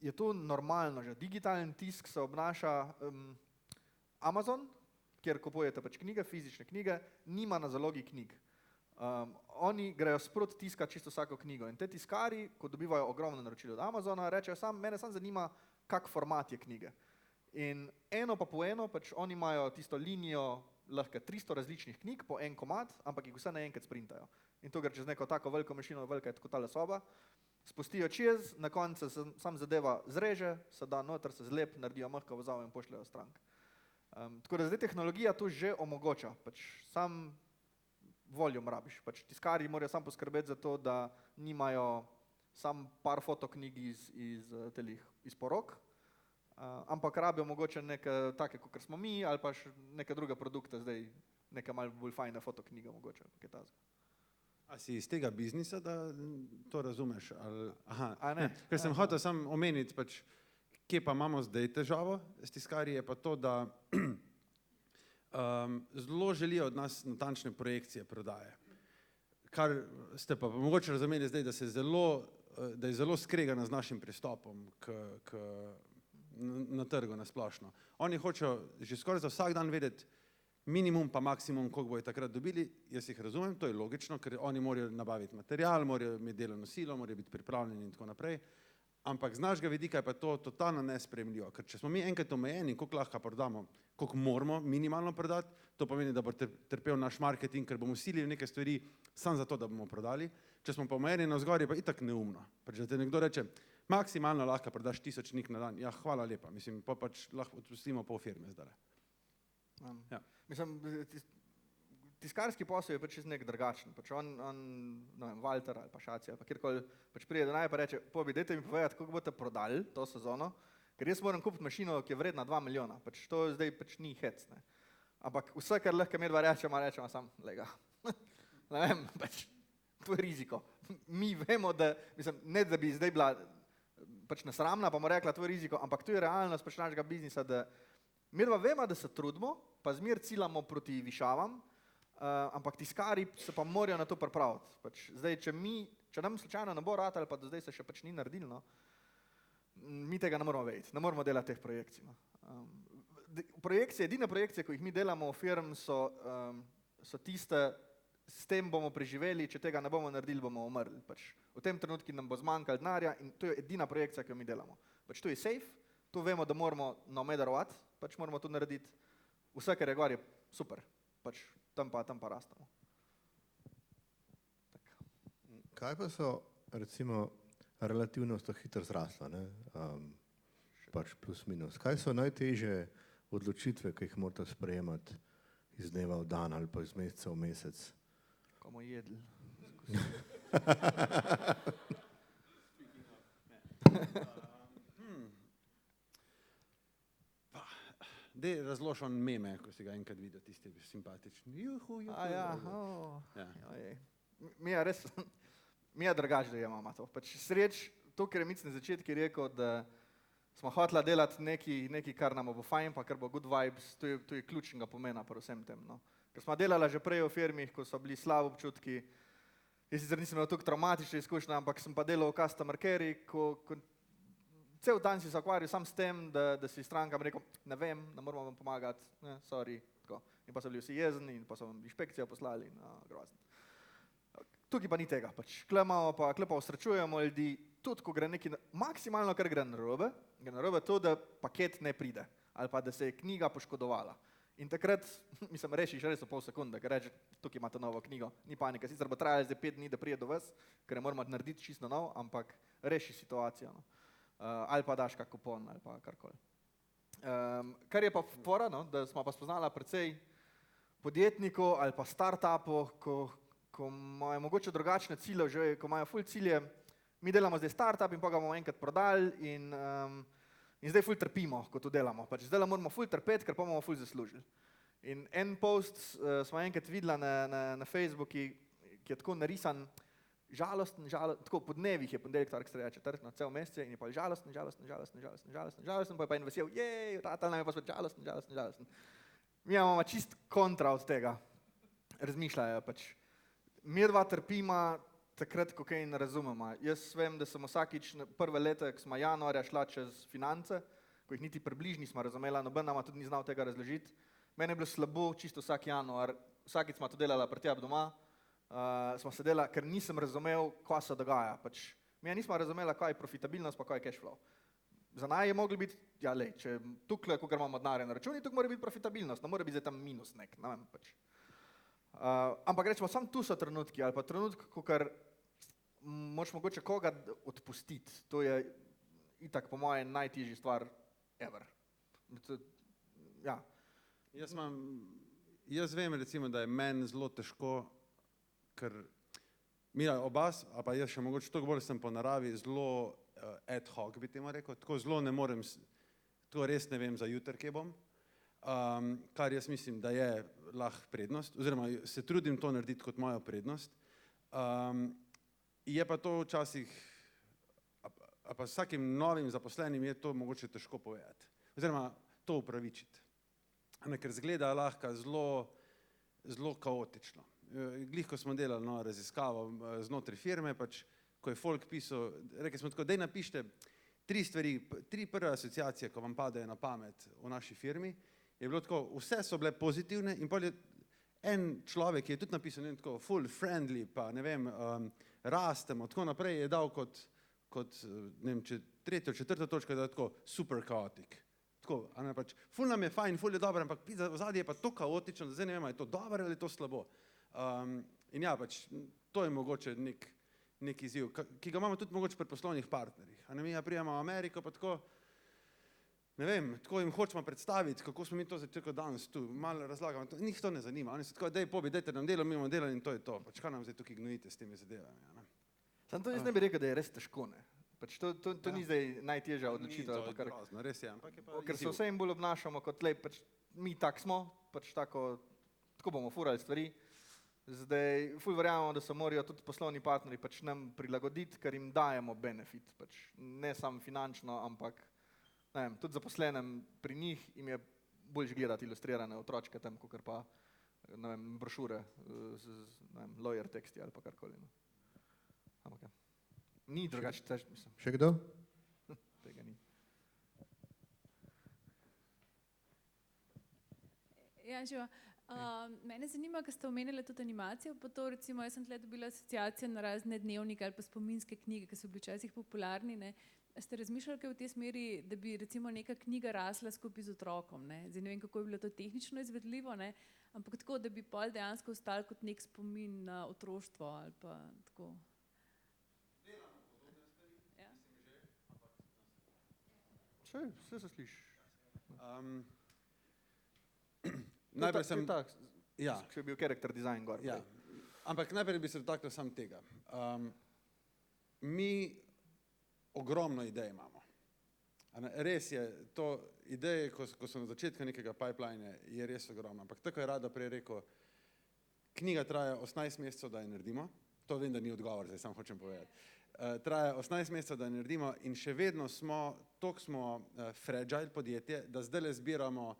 je to normalno, že digitalen tisk se obnaša Amazon, kjer kupujete pač knjige, fizične knjige, nima na zalogi knjig. Oni grejo sprot tiskati čisto vsako knjigo in te tiskari, ko dobivajo ogromno naročilo od Amazona, rečejo, mene samo zanima, kak format je knjige. In eno pa po eno, pač oni imajo tisto linijo, lahko 300 različnih knjig po en komad, ampak jih vse naenkrat sprintajo. In to gre čez neko tako veliko mašino, velika je tako tale soba, spustijo čez, na koncu se sam zadeva zreže, se da noter, se zlep, naredijo mehko vezavo in pošljajo strank. Tako da zdaj tehnologija to že omogoča, pač sam voljum rabiš. Pač tiskarji morajo sam poskrbeti za to, da nimajo sam par fotoknjig iz porok, ampak rabijo mogoče neke take, kot smo mi, ali pa še neke druge produkte, zdaj neke malo bolj fajne fotoknjige mogoče. A si iz tega biznisa, da to razumeš? Ker sem hotel sam omeniti, pač, kje pa imamo zdaj težavo s tiskarji, je pa to, da zelo želijo od nas natančne projekcije prodaje. Kar ste pa mogoče razumeli zdaj, da je zelo skregana z našim pristopom na trgu nasplošno. Oni hočejo že skoraj za vsak dan vedeti minimum pa maksimum, koliko bojo takrat dobili. Jaz jih razumem, to je logično, ker oni morajo nabaviti material, morajo imeti delovno silo, morajo biti pripravljeni in tako naprej. Ampak z našega vidika je pa to totalno nesprejemljivo, ker če smo mi enkrat omejeni, koliko lahko prodamo, koliko moramo minimalno prodati, to pomeni, da bo trpel naš marketing, ker bomo silili neke stvari samo zato, da bomo prodali. Če smo pa omejeni navzgor, je pa itak neumno. Pač, da te nekdo reče, maksimalno lahko prodaš 1000 knjig na dan. Ja, hvala lepa, mislim, pa pač lahko odpustimo pol firme zdaj. Ja. Mislim, tiskarski posel je pač nek drugačen. Pač on ne vem, Walter ali pa Šaci ali pa kjerkoli pač pride do naj pa reče, dajte mi povedati, koliko boste prodali to sezono, ker jaz moram kupiti mašino, ki je vredna 2 milijona. Pač to zdaj pač ni hec. Ne. Ampak vse, kar lahko medva rečemo sam, lega. Ne vem, pač to je riziko. Mi vemo, da, mislim, ne da bi zdaj bila pač nasramna, pa mu rekla, to je riziko, ampak to je realnost pač našega biznisa, da medva vemo, da se trudimo, pa zmer ciljamo proti višavam, ampak tiskari se pa morajo na to pripraviti. Pač zdaj, če nam slučajno ne bo ratalo, pa do zdaj se še pač ni naredilo, no, mi tega ne moramo vedeti, ne moramo delati teh projekcij. No. Edine projekcije, ko jih mi delamo v firm, so tiste, s tem bomo preživeli, če tega ne bomo naredili, bomo umrli. Pač v tem trenutku nam bo zmanjkalo denarja in to je edina projekcija, ki jo mi delamo. Pač to je safe, to vemo, da moramo no matter what, pač moramo to narediti. Vse, kar je gor, je super. Pač tam pa rastemo. Kaj pa so, recimo, relativno sto hitro zrasla, ne? Pač plus minus. Kaj so najtežje odločitve, ki jih morate sprejemati iz dneva v dan ali pa iz meseca v mesec? Ko bomo jedli. Dej razloži on meme, ko si ga enkrat videl, tisti simpatični. Juhu. Mi je drugače, da imamo to. Pač sreč, to, ker je Mic na začetku rekel, da smo hotela delati nekaj, kar nam bo fajn, pa kar bo good vibes, to je ključnega pomena pri vsem tem. No. Ker smo delala že prej v firmih, ko so bili slabi občutki, jaz sicer nisem imel toliko traumatične izkušnje, ampak sem pa delal v customer care, ko cel dan si se ukvarjal sam s tem, da si strankam rekel, ne vem, ne moramo vam pomagati, sorry, tako. In pa so bili vsi jezni in pa so vam inšpekcijo poslali, grozno. Tukaj pa ni tega, pač kle pa osrečujemo ljudi, tudi ko gre nekaj, maksimalno kar gre narobe to, da paket ne pride, ali pa da se je knjiga poškodovala. In takrat, mislim, rešiš res v pol sekunde, ker reče, tukaj imate novo knjigo, ni panike, sicer bo trajalo zdaj 5 dni, da prije do vas, ker ne moramo narediti čisto nov, ampak reši situacijo. No. Ali pa daš kak kupon, ali pa karkoli. Kar je pa fora, no, da smo pa spoznala precej podjetnikov ali pa startupov, ko imajo mogoče drugačne cilje, že ko imajo ful cilje, mi delamo zdaj startup in pa ga bomo enkrat prodali in zdaj ful trpimo, ko to delamo. Pač zdaj moramo ful trpeti, ker pa bomo ful zaslužili. In en post smo enkrat videla na Facebooku, ki je tako narisan, žalosten, tako po dnevih je ponedeljek, torek, sreda, četrtek, cel mesec in je pa žalosten, pa je pa en vesel, ratal nam je pa spet žalosten. Mi imamo čist kontra od tega, razmišljajo pač. Midva trpima takrat, ko kaj ne razumemo. Jaz vem, da sem vsakič prve leta, ko smo januarja šla čez finance, ko jih niti približni smo razumela, noben nama tudi ni znal tega razložiti. Meni je bilo slabo čisto vsak januar, vsakič smo to delala pri tebi doma, smo sedela, ker nisem razumel, kaj se dogaja. Pač, mi nismo razumela, kaj je profitabilnost, pa kaj je cash flow. Za naj je mogli biti, če tukaj, ko imamo denarja na računi, tukaj mora biti profitabilnost, ne mora biti zdaj tam minus nek, ne vem, pač. Ampak rečemo, sam tu so trenutki, ali pa trenutki, ko kar moraš mogoče koga odpustiti. To je itak po moje najtežji stvar ever. Ja. Jaz vem recimo, da je meni zelo težko, ker mi oba, a pa jaz še mogoče toliko bolj sem po naravi zelo ad hoc, bi temu rekel, tako zelo ne morem, tako res ne vem za jutri, kje bom, kar jaz mislim, da je lahko prednost, oziroma se trudim to narediti kot mojo prednost. Je pa to včasih, a pa vsakim novim zaposlenim je to mogoče težko povedati, oziroma to upravičiti. Ker zgleda lahko zelo kaotično. Glih, ko smo delali raziskavo znotraj firme, pač, ko je folk pisal, rekli smo tako, daj napište 3 stvari, 3 prve asociacije, ko vam padejo na pamet v naši firmi, je bilo tako, vse so bile pozitivne in potem je en človek, ki je tudi napisal, ne vem, tako, full friendly, pa ne vem, rastemo, tako naprej je dal kot kot ne vem, tretjo, četrto točko, da je tako super kaotik. Tako, a ne, pač, ful nam je fajn, ful je dobro, ampak v zadnji je pa to kaotično, da zdaj ne vemo, je to dobro ali je to slabo. In ja, pač, to je mogoče nek izziv, ki ga imamo tudi mogoče pri poslovnih partnerjih. A ne, mi prijemo v Ameriko, pa tako, ne vem, tako jim hočemo predstaviti, kako smo mi to začeli danes tu, malo razlagamo, njih to ne zanima, oni so tako, dej Pobi, dajte nam delo, mi bomo delali in to je to, pač kaj nam zdaj tukaj gnojite s temi zadevami. Ne? Sam to jaz ne bi rekel, da je res težko, ne. Pač to ni zdaj najtežja odločitev, grozno, res je, ampak je pa ker se vsem bolj obnašamo kot lej, pač mi tak smo, pač tako bomo furali stvari. Zdaj, ful verjamemo, da se morajo tudi poslovni partnerji pač nam prilagoditi, ker jim dajemo benefit, pač ne samo finančno, ampak ne vem, tudi zaposlenem pri njih jim je boljš gledati ilustrirane otročke tam, kakor pa ne vem, brošure z ne vem, lawyer teksti ali pa karkoli. No. Ampak ja. Ni drugače težko, mislim. Še kdo? Tega ni. Ja, živa. Mene zanima, ker ste omenili tudi animacijo, pa to recimo, jaz sem tle dobila asociacije na razne dnevnike ali pa spominske knjige, ki so bili včasih popularni, ne. Ste razmišljali kaj v tej smeri, da bi recimo neka knjiga rasla skupaj z otrokom, ne? Zdaj ne vem, kako je bilo to tehnično izvedljivo, ne? Ampak tako, da bi pol dejansko ostal kot nek spomin na otroštvo ali pa tako. Vse se sliši. Najprej sem... Ja. Če je bil character design gor. Ja. Ampak najprej bi se dotaknil sam tega. Mi ogromno idej imamo. Res je, to ideje, ko so na začetku nekega pipeline, je res ogromno. Ampak tako je Rado prej rekel, knjiga traja 18 mesecev, da jo naredimo. To vem, da ni odgovor, zdaj sam hočem povedati. Traja 18 mesecev, da naredimo in še vedno smo fragile podjetje, da zdaj le zbiramo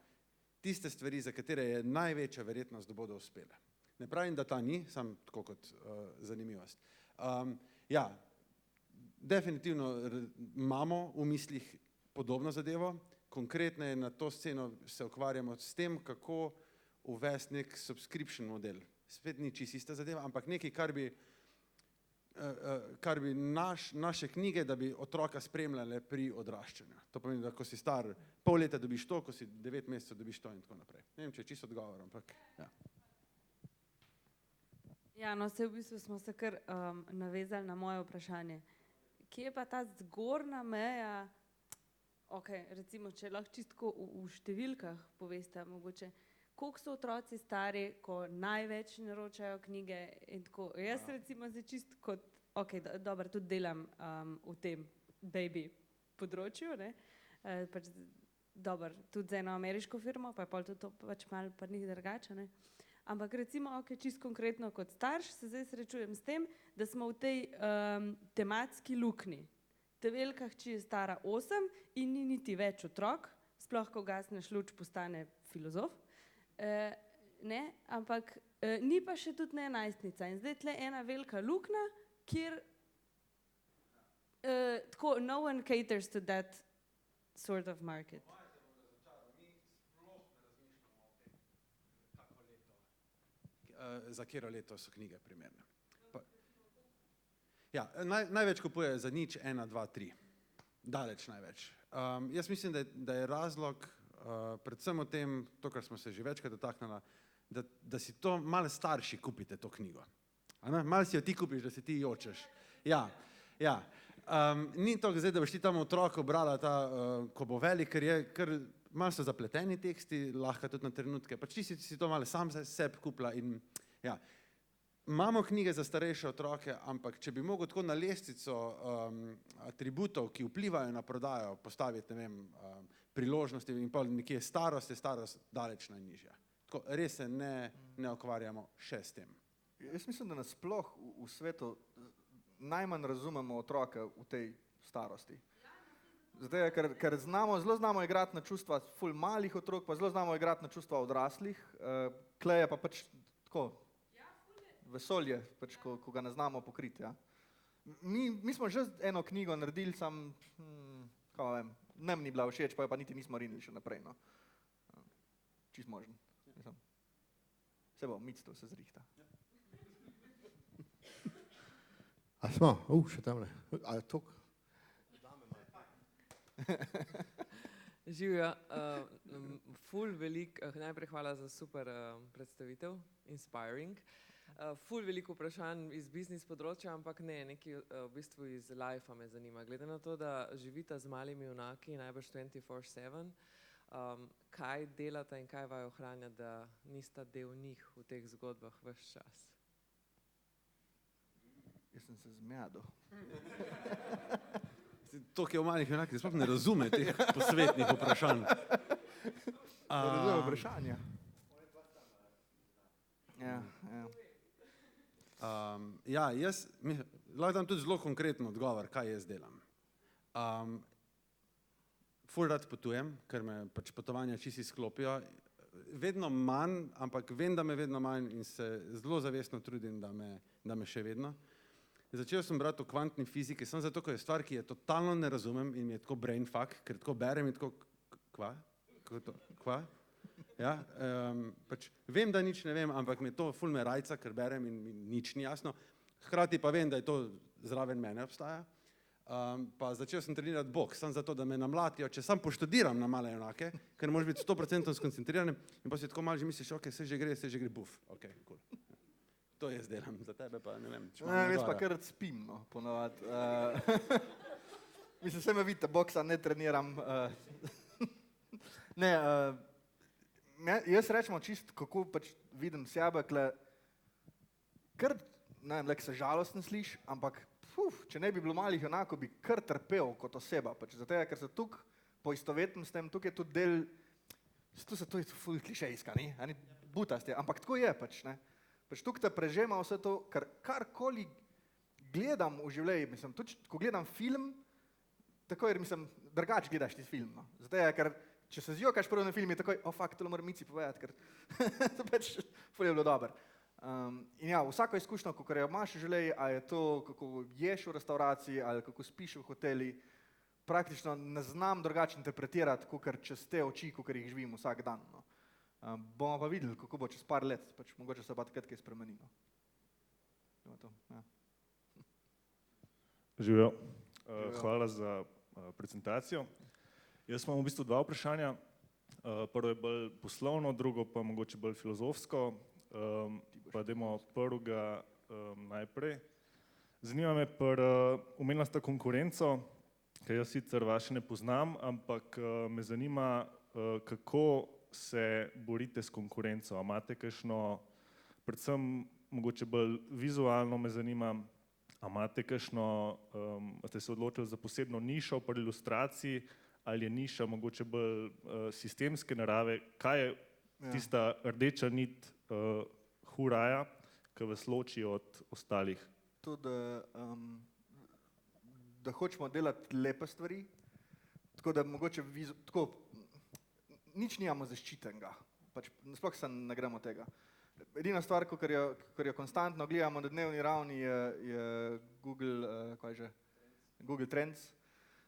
tiste stvari, za katere je največja verjetnost, da bodo uspele. Ne pravim, da ta ni, sam tako kot zanimivost. Ja, definitivno imamo v mislih podobno zadevo, konkretno na to sceno se ukvarjamo s tem, kako uvesti nek subscription model. Spet ni čisto ista zadeva, ampak nekaj, kar bi naše knjige, da bi otroka spremljale pri odraščanju. To pomeni, da ko si star pol leta dobiš to, ko si 9 mesecev dobiš to in tako naprej. Ne vem, če je čisto odgovor, ampak ja. Ja, no, v bistvu smo se kar navezali na moje vprašanje. Kje je pa ta zgornja meja, recimo, če lahko čistko v številkah poveste, mogoče, koliko so otroci stari, ko največ naročajo knjige in tako. Jaz recimo zdaj čisto kot, dobro, tudi delam v tem baby področju, ne, pač dobro, tudi za eno ameriško firmo, pa je pol tudi to pač malo pri njih drugače, ne. Ampak recimo, čisto konkretno kot starš se zdaj srečujem s tem, da smo v tej tematski luknji. Tevelka hči je stara 8 in ni niti več otrok, sploh ko gasneš luč, postane filozof. Ne, ampak ni pa še tudi ne najstnica in zdaj tle ena velika luknja, kjer tako no one caters to that sort of market. Za katero leto so knjige primerne. Ja, največ kupujejo za 0, 1, 2, 3. Daleč največ. Jaz mislim, da je razlog predvsem o tem, to, kar smo se že večkrat dotaknili, da si to malo starši kupite to knjigo. Malo si jo ti kupiš, da se ti jočeš. Ja. Ni to zdaj, da boš ti tam otroku brala ta, ko bo velik, ker malo so zapleteni teksti, lahko tudi na trenutke, pač ti si to malo sam sebi kupila in ja. Imamo knjige za starejše otroke, ampak če bi mogel tako na lestvico atributov, ki vplivajo na prodajo, postaviti, ne vem, priložnosti in pa nekje starost je starost daleč najnižja. Tako, res se ne ukvarjamo še s tem. Jaz mislim, da nasploh v svetu najmanj razumemo otroke v tej starosti. Zato, ker zelo znamo igrati na čustva ful malih otrok, pa zelo znamo igrati na čustva odraslih, kleje pa pač tako vesolje, pač, ko ga ne znamo pokriti. Ja. Mi smo že eno knjigo naredili, sam, kaj vem, nam ni bila všeč, pa niti nismo rinili še naprej. No. Čist možen. Se bo, micto se zrihta. A smo? Še tamle. A je tok? Živijo, ful velik, najprej hvala za super predstavitev, inspiring. Ful veliko vprašanj iz biznis področja, ampak ne, nekaj v bistvu iz life me zanima. Glede na to, da živita z malimi junaki, najbrž 24/7, kaj delata in kaj vaju ohranja, da nista del njih v teh zgodbah ves čas? Jaz sem se zmedel. To, ki je v malih junakih, sploh ne razume teh posvetnih vprašanj. Ne razume vprašanja. Ja, jaz lahko dam tudi zelo konkreten odgovor, kaj jaz delam. Ful rad potujem, ker me pač potovanja čisto izklopijo. Vedno manj, ampak vem, da me vedno manj in se zelo zavestno trudim, da me še vedno. Začel sem brati o kvantni fiziki, samo zato, ker je stvar, ki je totalno ne razumem in mi je tako brain fuck, ker tako berem in tako, kva? Ja, pač vem, da nič ne vem, ampak mi je to ful me rajca, ker berem in mi nič ni jasno. Hkrati pa vem, da je to zraven mene obstaja. Pa začel sem trenirati boks, samo zato, da me namlatijo, če sam poštudiram na male junake, ker moraš biti 100% skoncentriran in pa si tako malo že misliš, ok, se že gre buf, ok, cool. To jaz delam, za tebe pa ne vem. Jaz pa kar spim, no, ponavad. Mislim, se me vidite, boksa ne treniram. Ne, jaz rečemo čist, kako pač vidim sebe, kar, ne vem, se žalosten sliš, ampak če ne bi bilo malih junakov, bi kar trpel kot oseba. Pač zato, ker se tukaj poistovetim s tem, tukaj je tudi del, to je ful klišejska, ni butast je, ampak tako je pač, ne. Pač tukaj te prežema vse to, ker karkoli gledam v življenju, mislim, tudi ko gledam film, tako je, mislim, drugače gledaš ti film, no. Zato je, ker če se zjokaš prvo na film, je takoj, fakt, tole moram Mici povedati, ker to pač ful je bilo dobro. In ja, vsako izkušnjo, kakor jo imaš v življenju, a je to, kako ješ v restauraciji, ali kako spiš v hoteli, praktično ne znam drugače interpretirati, kakor čez te oči, kakor jih živim vsak dan, no. Bomo pa videli, kako bo čez par let, pač mogoče se pa takrat kaj spremeni, no. Živijo. Hvala za prezentacijo. Jaz imam v bistvu dva vprašanja. Prvo je bolj poslovno, drugo pa mogoče bolj filozofsko. Pa dajmo prvega najprej. Zanima me, omenila sta konkurenco, ker jaz sicer vaše ne poznam, ampak me zanima, kako se borite s konkurenco. Imate kakšno, predvsem mogoče bolj vizualno me zanima, imate kakšno, ste se odločili za posebno nišo pri ilustraciji, ali je niša mogoče bolj sistemske narave, kaj je tista rdeča nit huraja, ki vas loči od ostalih? To, da hočemo delati lepe stvari, tako da mogoče nič nimamo zaščitenega, pač sploh se ne gremo tega. Edina stvar, kar jo konstantno gledamo na dnevni ravni, je Google Trends.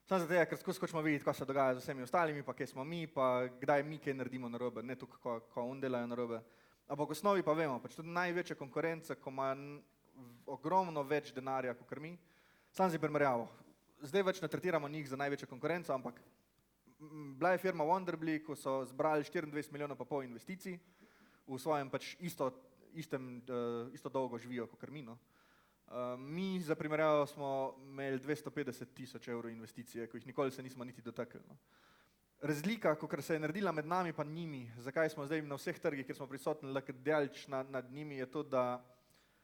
Samo zato, ker skozi hočemo videti, kaj se dogaja z vsemi ostalimi, pa kje smo mi, pa kdaj mi kaj naredimo narobe, ne tukaj, ko on delajo narobe. Ampak v osnovi pa vemo, pač tudi največja konkurenca, ko ima ogromno več denarja, kot mi. Sam si primerjavo. Zdaj več ne tretiramo njih za največjo konkurenco, ampak bila je firma Wonderbly, ko so zbrali 24 milijonov pa pol investicij, v svojem pač isto dolgo živijo, kot mi, no. Mi za primerjavo smo imeli 250.000 evrov investicije, ko jih nikoli se nismo niti dotakli, no. Razlika, kakor se je naredila med nami pa njimi, zakaj smo zdaj na vseh trgih, kjer smo prisotni, delč nad njimi, je to, da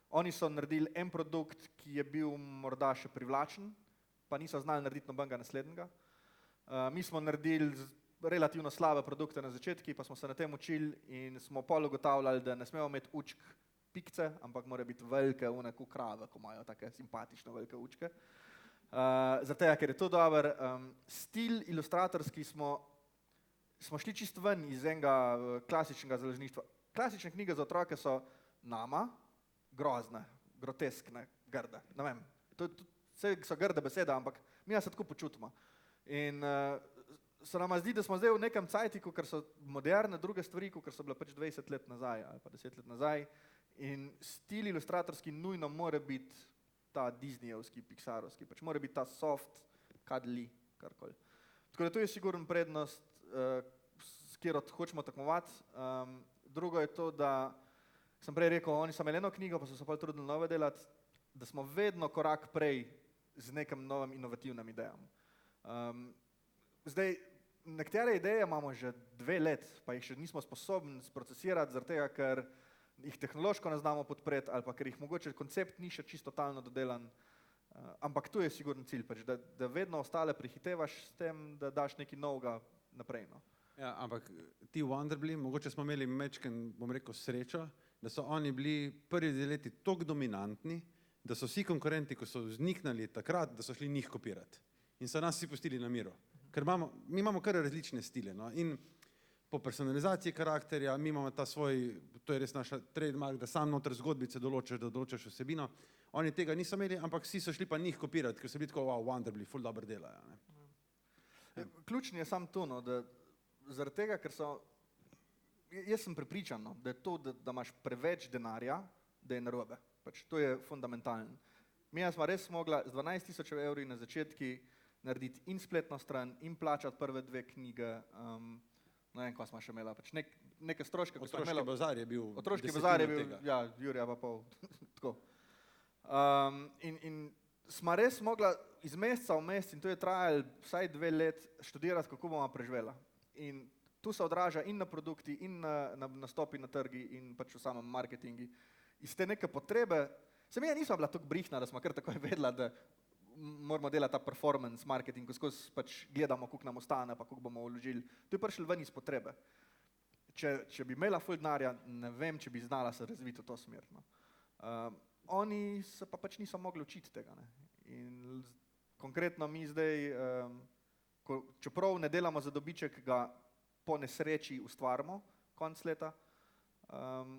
oni so naredili en produkt, ki je bil morda še privlačen, pa niso znali narediti nobenega naslednjega. Mi smo naredili relativno slabe produkte na začetki, pa smo se na tem učili in smo pol ugotavljali, da ne smemo imeti učk pikce, ampak mora biti velike uneku krave, ko imajo take simpatične velike učke. Zato, ker je to dober. Stil ilustratorski smo šli čist ven iz enega klasičnega založništva. Klasične knjige za otroke so nama grozne, groteskne, grde. Ne vem, vse so grde besede, ampak mi se tako počutimo. In se nama zdi, da smo zdaj v nekem cajtiku, ker so moderne druge stvari, ker so bile pač 20 let nazaj ali pa 10 let nazaj. In stil ilustratorski nujno mora biti ta Disneyovski, Pixarovski, pač mora biti ta soft, cuddly, karkoli. Tako da to je sigurno prednost, s katero hočemo tekmovati. Drugo je to, da sem prej rekel, oni so imeli eno knjigo, pa so se pol trudili nove delati, da smo vedno korak prej z nekim novim inovativnim idejam. Zdaj, nekatere ideje imamo že 2 let, pa jih še nismo sposobni sprocesirati, zaradi tega, ker jih tehnološko ne znamo podpreti ali pa ker jih mogoče koncept ni še čisto totalno dodelan. Ampak to je sigurno cilj, pač, da vedno ostale prehitevaš s tem, da daš nekaj novega naprej. No. Ja, ampak ti Wonderbli, mogoče smo imeli mečken, bom rekel, srečo, da so oni bili prvi 2 leti toliko dominantni, da so vsi konkurenti, ko so vzniknili takrat, da so šli njih kopirati. In so nas vsi pustili na miru. Ker mi imamo kar različne stile. No? In po personalizaciji karakterja, mi imamo ta svoj, to je res naša trademark, da sam noter zgodbice določaš, da določaš vsebino. Oni tega niso imeli, ampak vsi so šli pa njih kopirati, ker so bili tako, wow, Wonderbli, ful dobro delajo. Ne? Ključni je samo to, no, da zaradi tega, ker so, jaz sem prepričan, no, da je to, da imaš preveč denarja, da je narobe. Pač to je fundamentalno. Mi smo res mogla z 12.000 evri na začetki narediti in spletno stran in plačati prve 2 knjige. Ne vem, ko smo še imela, pač neke stroške, ko smo imela. Otroški bazar je bil. Otroški bazar je bil, ja, Jurija pa pol. Tako. In smo res mogla iz meseca v mesec, in to je trajalo vsaj 2 let, študirati, kako bomo preživela. In tu se odraža in na produkti, in na nastopi na trgi, in pač v samem marketingu. Iz te neke potrebe, se mi nismo bila tako brihna, da smo kar takoj vedela, da moramo delati ta performance marketing, ko skozi pač gledamo, koliko nam ostane, pa koliko bomo vložili. To je prišlo ven iz potrebe. Če bi imela ful denarja, ne vem, če bi znala se razviti v to smer. No. Oni se pa pač niso mogli učiti tega. Ne. In konkretno mi zdaj, čeprav ne delamo za dobiček, ga po nesreči ustvarimo konc leta,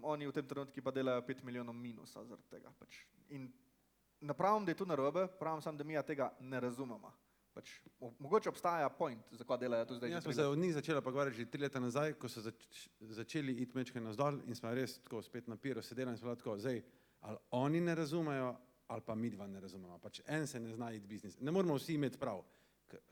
oni v tem trenutku pa delajo 5 milijonov minusa zaradi tega. Pač. In ne pravim, da je to narobe, pravim samo, da mi tega ne razumemo. Pač, mogoče obstaja point, zakaj delajo to zdaj. Jaz smo se od njih začela pogovarjati že 3 leta nazaj, ko so začeli iti mečke navzdol in smo res tako spet na piru sedeli in smo tako, zdaj, ali oni ne razumejo, ali pa mi dva ne razumemo. Pač en se ne zna iti biznis. Ne moramo vsi imeti prav,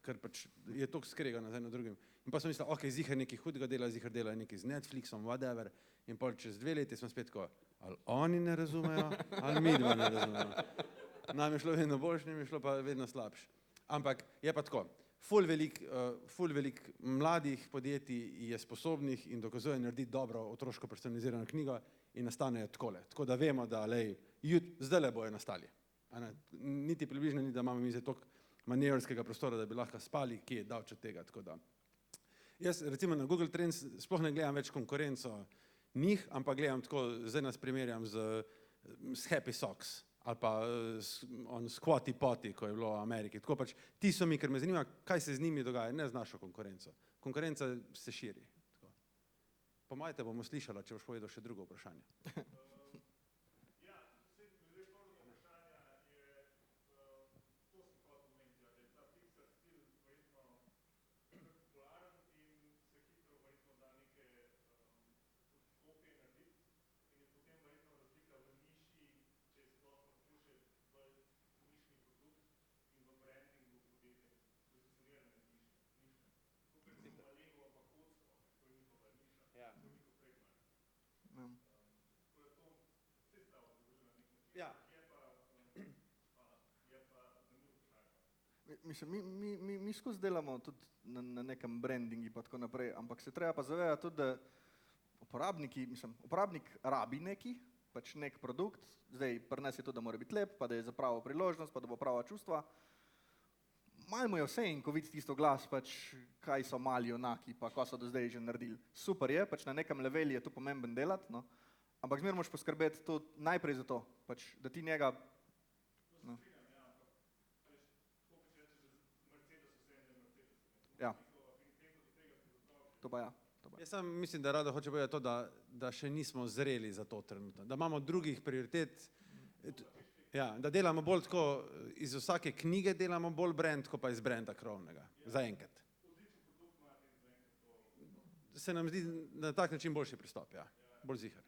ker pač je toliko skregano z eno drugim. In pa sem mislila, ok, zihar nekaj hudega dela, zihar dela nekaj z Netflixom, whatever. In pol čez 2 leti smo spet tako, ali oni ne razumejo, ali mi dva ne razumemo. Nam je šlo vedno boljše, nam je šlo pa vedno slabše. Ampak je pa tako, ful velik mladih podjetij je sposobnih in dokazuje narediti dobro otroško personalizirano knjigo in nastanejo takole. Tako da vemo, da zdajle bojo nastali. Niti približno ni, da imamo mi zdaj toliko manevrskega prostora, da bi lahko spali, ki je davč od tega. Tako da. Jaz recimo na Google Trends sploh ne gledam več konkurenco njih, ampak gledam tako, zdaj nas primerjam s Happy Socks ali pa Squatty Potty, ko je bilo v Ameriki. Tako pač, ti so mi, ker me zanima, kaj se z njimi dogaja, ne z našo konkurenco. Konkurenca se širi. Tako. Po moje te bomo slišala, če boš povedal še drugo vprašanje. Ja. Mislim, mi skozi delamo tudi na nekem brandingu pa tako naprej, ampak se treba pa zavedati tudi, da uporabnik rabi neki, pač nek produkt, zdaj pri nas je to, da mora biti lep, pa da je za pravo priložnost, pa da bo prava čustva. Malo mu je vse in ko vidi tisto glas, pač kaj so mali junaki, pa ko so do zdaj že naredili. Super je, pač na nekem leveli je to pomemben delati, no. Ampak zmer moraš poskrbeti to najprej za to, pač, da ti njega... No. Ja. To pa ja. Jaz sam mislim, da Rado hoče povedati to, da še nismo zreli za to trenutno, da imamo drugih prioritet, ja, da delamo bolj tako, iz vsake knjige delamo bolj brand, kot pa iz branda krovnega, zaenkrat. Se nam zdi na tak način boljši pristop, ja, bolj zihar.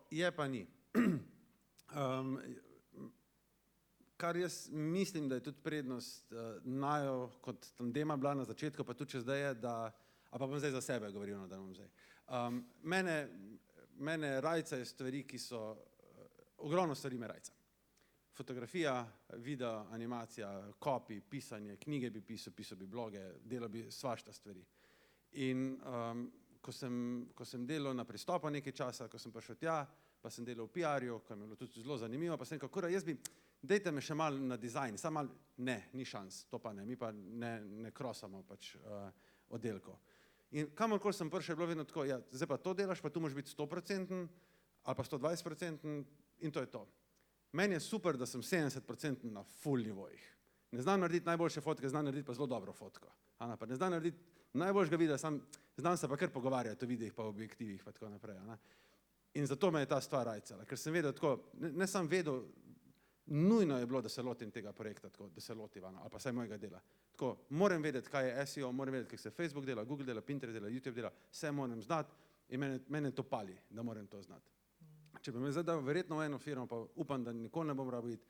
Je pa ni. Kar jaz mislim, da je tudi prednost naju kot tandema bila na začetku, pa tudi če zdaj je, da, a pa bom zdaj za sebe govoril, no, da bom zdaj. Mene rajcajo stvari, ki so, ogromno stvari me rajca. Fotografija, video, animacija, copy, pisanje, knjige bi pisal bi bloge, delal bi svašta stvari. In ko sem delal na Pristopu nekaj časa, ko sem prišel tja, pa sem delal v PR-ju, ko je bilo tudi zelo zanimivo, pa sem rekel, jaz bi, dejte me še malo na dizajn, samo malo, ne, ni šans, to pa ne, mi pa ne krosamo pač oddelkov. In kamorkoli sem prišel, je bilo vedno tako, ja, zdaj pa to delaš, pa tu moraš biti 100% ali pa 120% in to je to. Meni je super, da sem 70% na full nivojih. Ne znam narediti najboljše fotke, znam narediti pa zelo dobro fotko. Pa ne znam narediti najboljšega videa, znam se pa kar pogovarjati o videih pa o objektivih pa tako naprej. In zato me je ta stvar rajcala, ker sem vedel tako, ne sam vedel, nujno je bilo, da se lotim tega projekta, tako, da se lotim, ali pa vsaj mojega dela. Tako, moram vedeti, kaj je SEO, moram vedeti, kako se Facebook dela, Google dela, Pinterest dela, YouTube dela, vse moram znati in mene to pali, da moram to znati. Če bi me zdaj dal verjetno v eno firmo, pa upam, da nikoli ne bom rabil iti,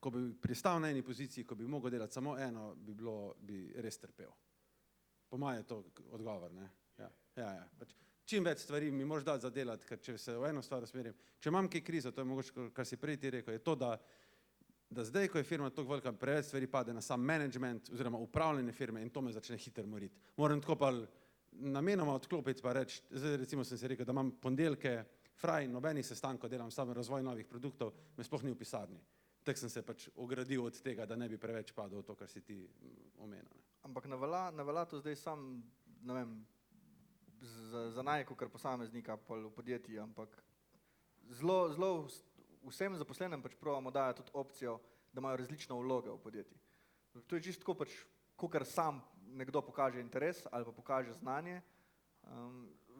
ko bi pristal na eni poziciji, ko bi mogel delati samo eno, bi res trpel. Po mojem je to odgovor, ne? Ja. Čim več stvari mi moraš dati za delati, ker če se v eno stvar usmerim, če imam kaj krizo, to je mogoče, kar si prej ti rekel, je to, da zdaj, ko je firma tako velika, preveč stvari pade na sam management oziroma upravljanje firme in to me začne hitro moriti. Moram tako pa namenoma odklopiti pa reči, zdaj recimo sem si rekel, da imam ponedeljke fraj, nobenih sestankov, delam samo razvoj novih produktov, me sploh ni v pisarni. Tako sem se pač ogradil od tega, da ne bi preveč padel v to, kar si ti omenil. Ampak ne velja to zdaj sam, ne vem, za najko, kar posameznika v podjetji, ampak zelo vsem zaposlenim pač probamo dajati tudi opcijo, da imajo različne vloge v podjetji. To je čisto tako pač, kakor sam nekdo pokaže interes ali pa pokaže znanje.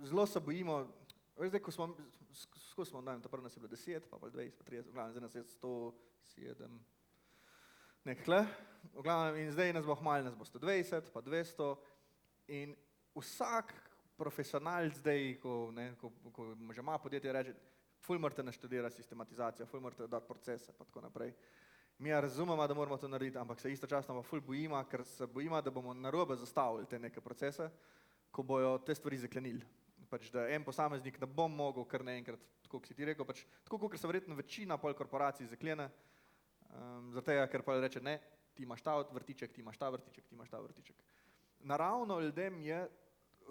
Zelo se bojimo, zdaj, ko smo, ne vem, ta prvi nas je bilo 10, pa 20, pa 30, v glavnem, zdaj nas je 107, nekle, v glavnem, in zdaj nas bo hmalo, nas bo 120, pa 200, in vsak profesionalc zdaj, ko že ima podjetje, reče, ful morate naštudirati sistematizacijo, ful morate dati procese, pa tako naprej. Mi razumemo, da moramo to narediti, ampak se istočasno pa ful bojimo, ker se bojimo, da bomo narobe zastavili te neke procese, ko bojo te stvari zaklenili. Pač, da en posameznik ne bom mogel kar naenkrat, tako kot si ti rekel, pač, tako kot se verjetno večina pol korporacij zaklene, zaradi tega, ker pa reče, ne, ti imaš ta vrtiček, ti imaš ta vrtiček, ti imaš ta vrtiček. Naravno ljudem je,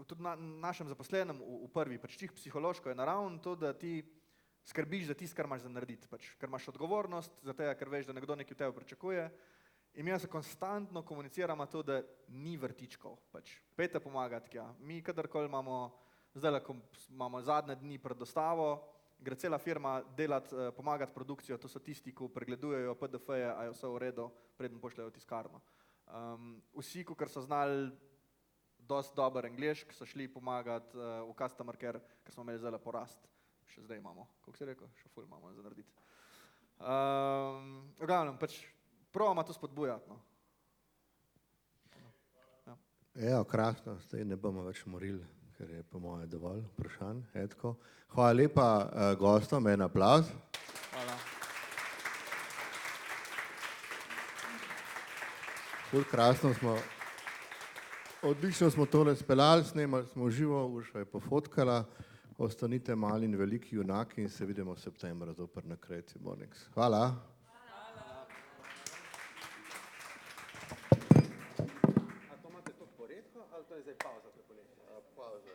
tudi našem zaposlenem v prvi, pač čih psihološko je naravno to, da ti skrbiš za tisto, kar imaš za narediti, pač, ker imaš odgovornost, za tega, ker veš, da nekdo nekaj v tebe pričakuje. In mi se konstantno komuniciramo to, da ni vrtičkov, pač, pejte pomagati tja. Mi kadarkoli imamo, zdaj, ko imamo zadnje dni pred dostavo, gre cela firma delati, pomagati produkcijo, to so tisti, ki pregledujejo PDF-je, a je vse v redu, preden pošljajo tiskarno. Vsi, kar so znali dosti dober anglešk, so šli pomagati v customer care, ker smo imeli zdaj porast. Še zdaj imamo, kako si rekel, še ful imamo za narediti. V glavnem, pač probamo to spodbujati. No. Ja, krasno, zdaj ne bomo več morili, ker je po moje dovolj vprašanj. Hvala lepa gostom, en aplavz. Hvala. Ful krasno smo, odlično smo tole speljali, snemali smo živo, Urša je pofotkala. Ostanite mali in veliki junaki in se vidimo v septembra zopet na Creative Mornings. Hvala. A to imate to poredko ali to je zdaj pauza? Pauza.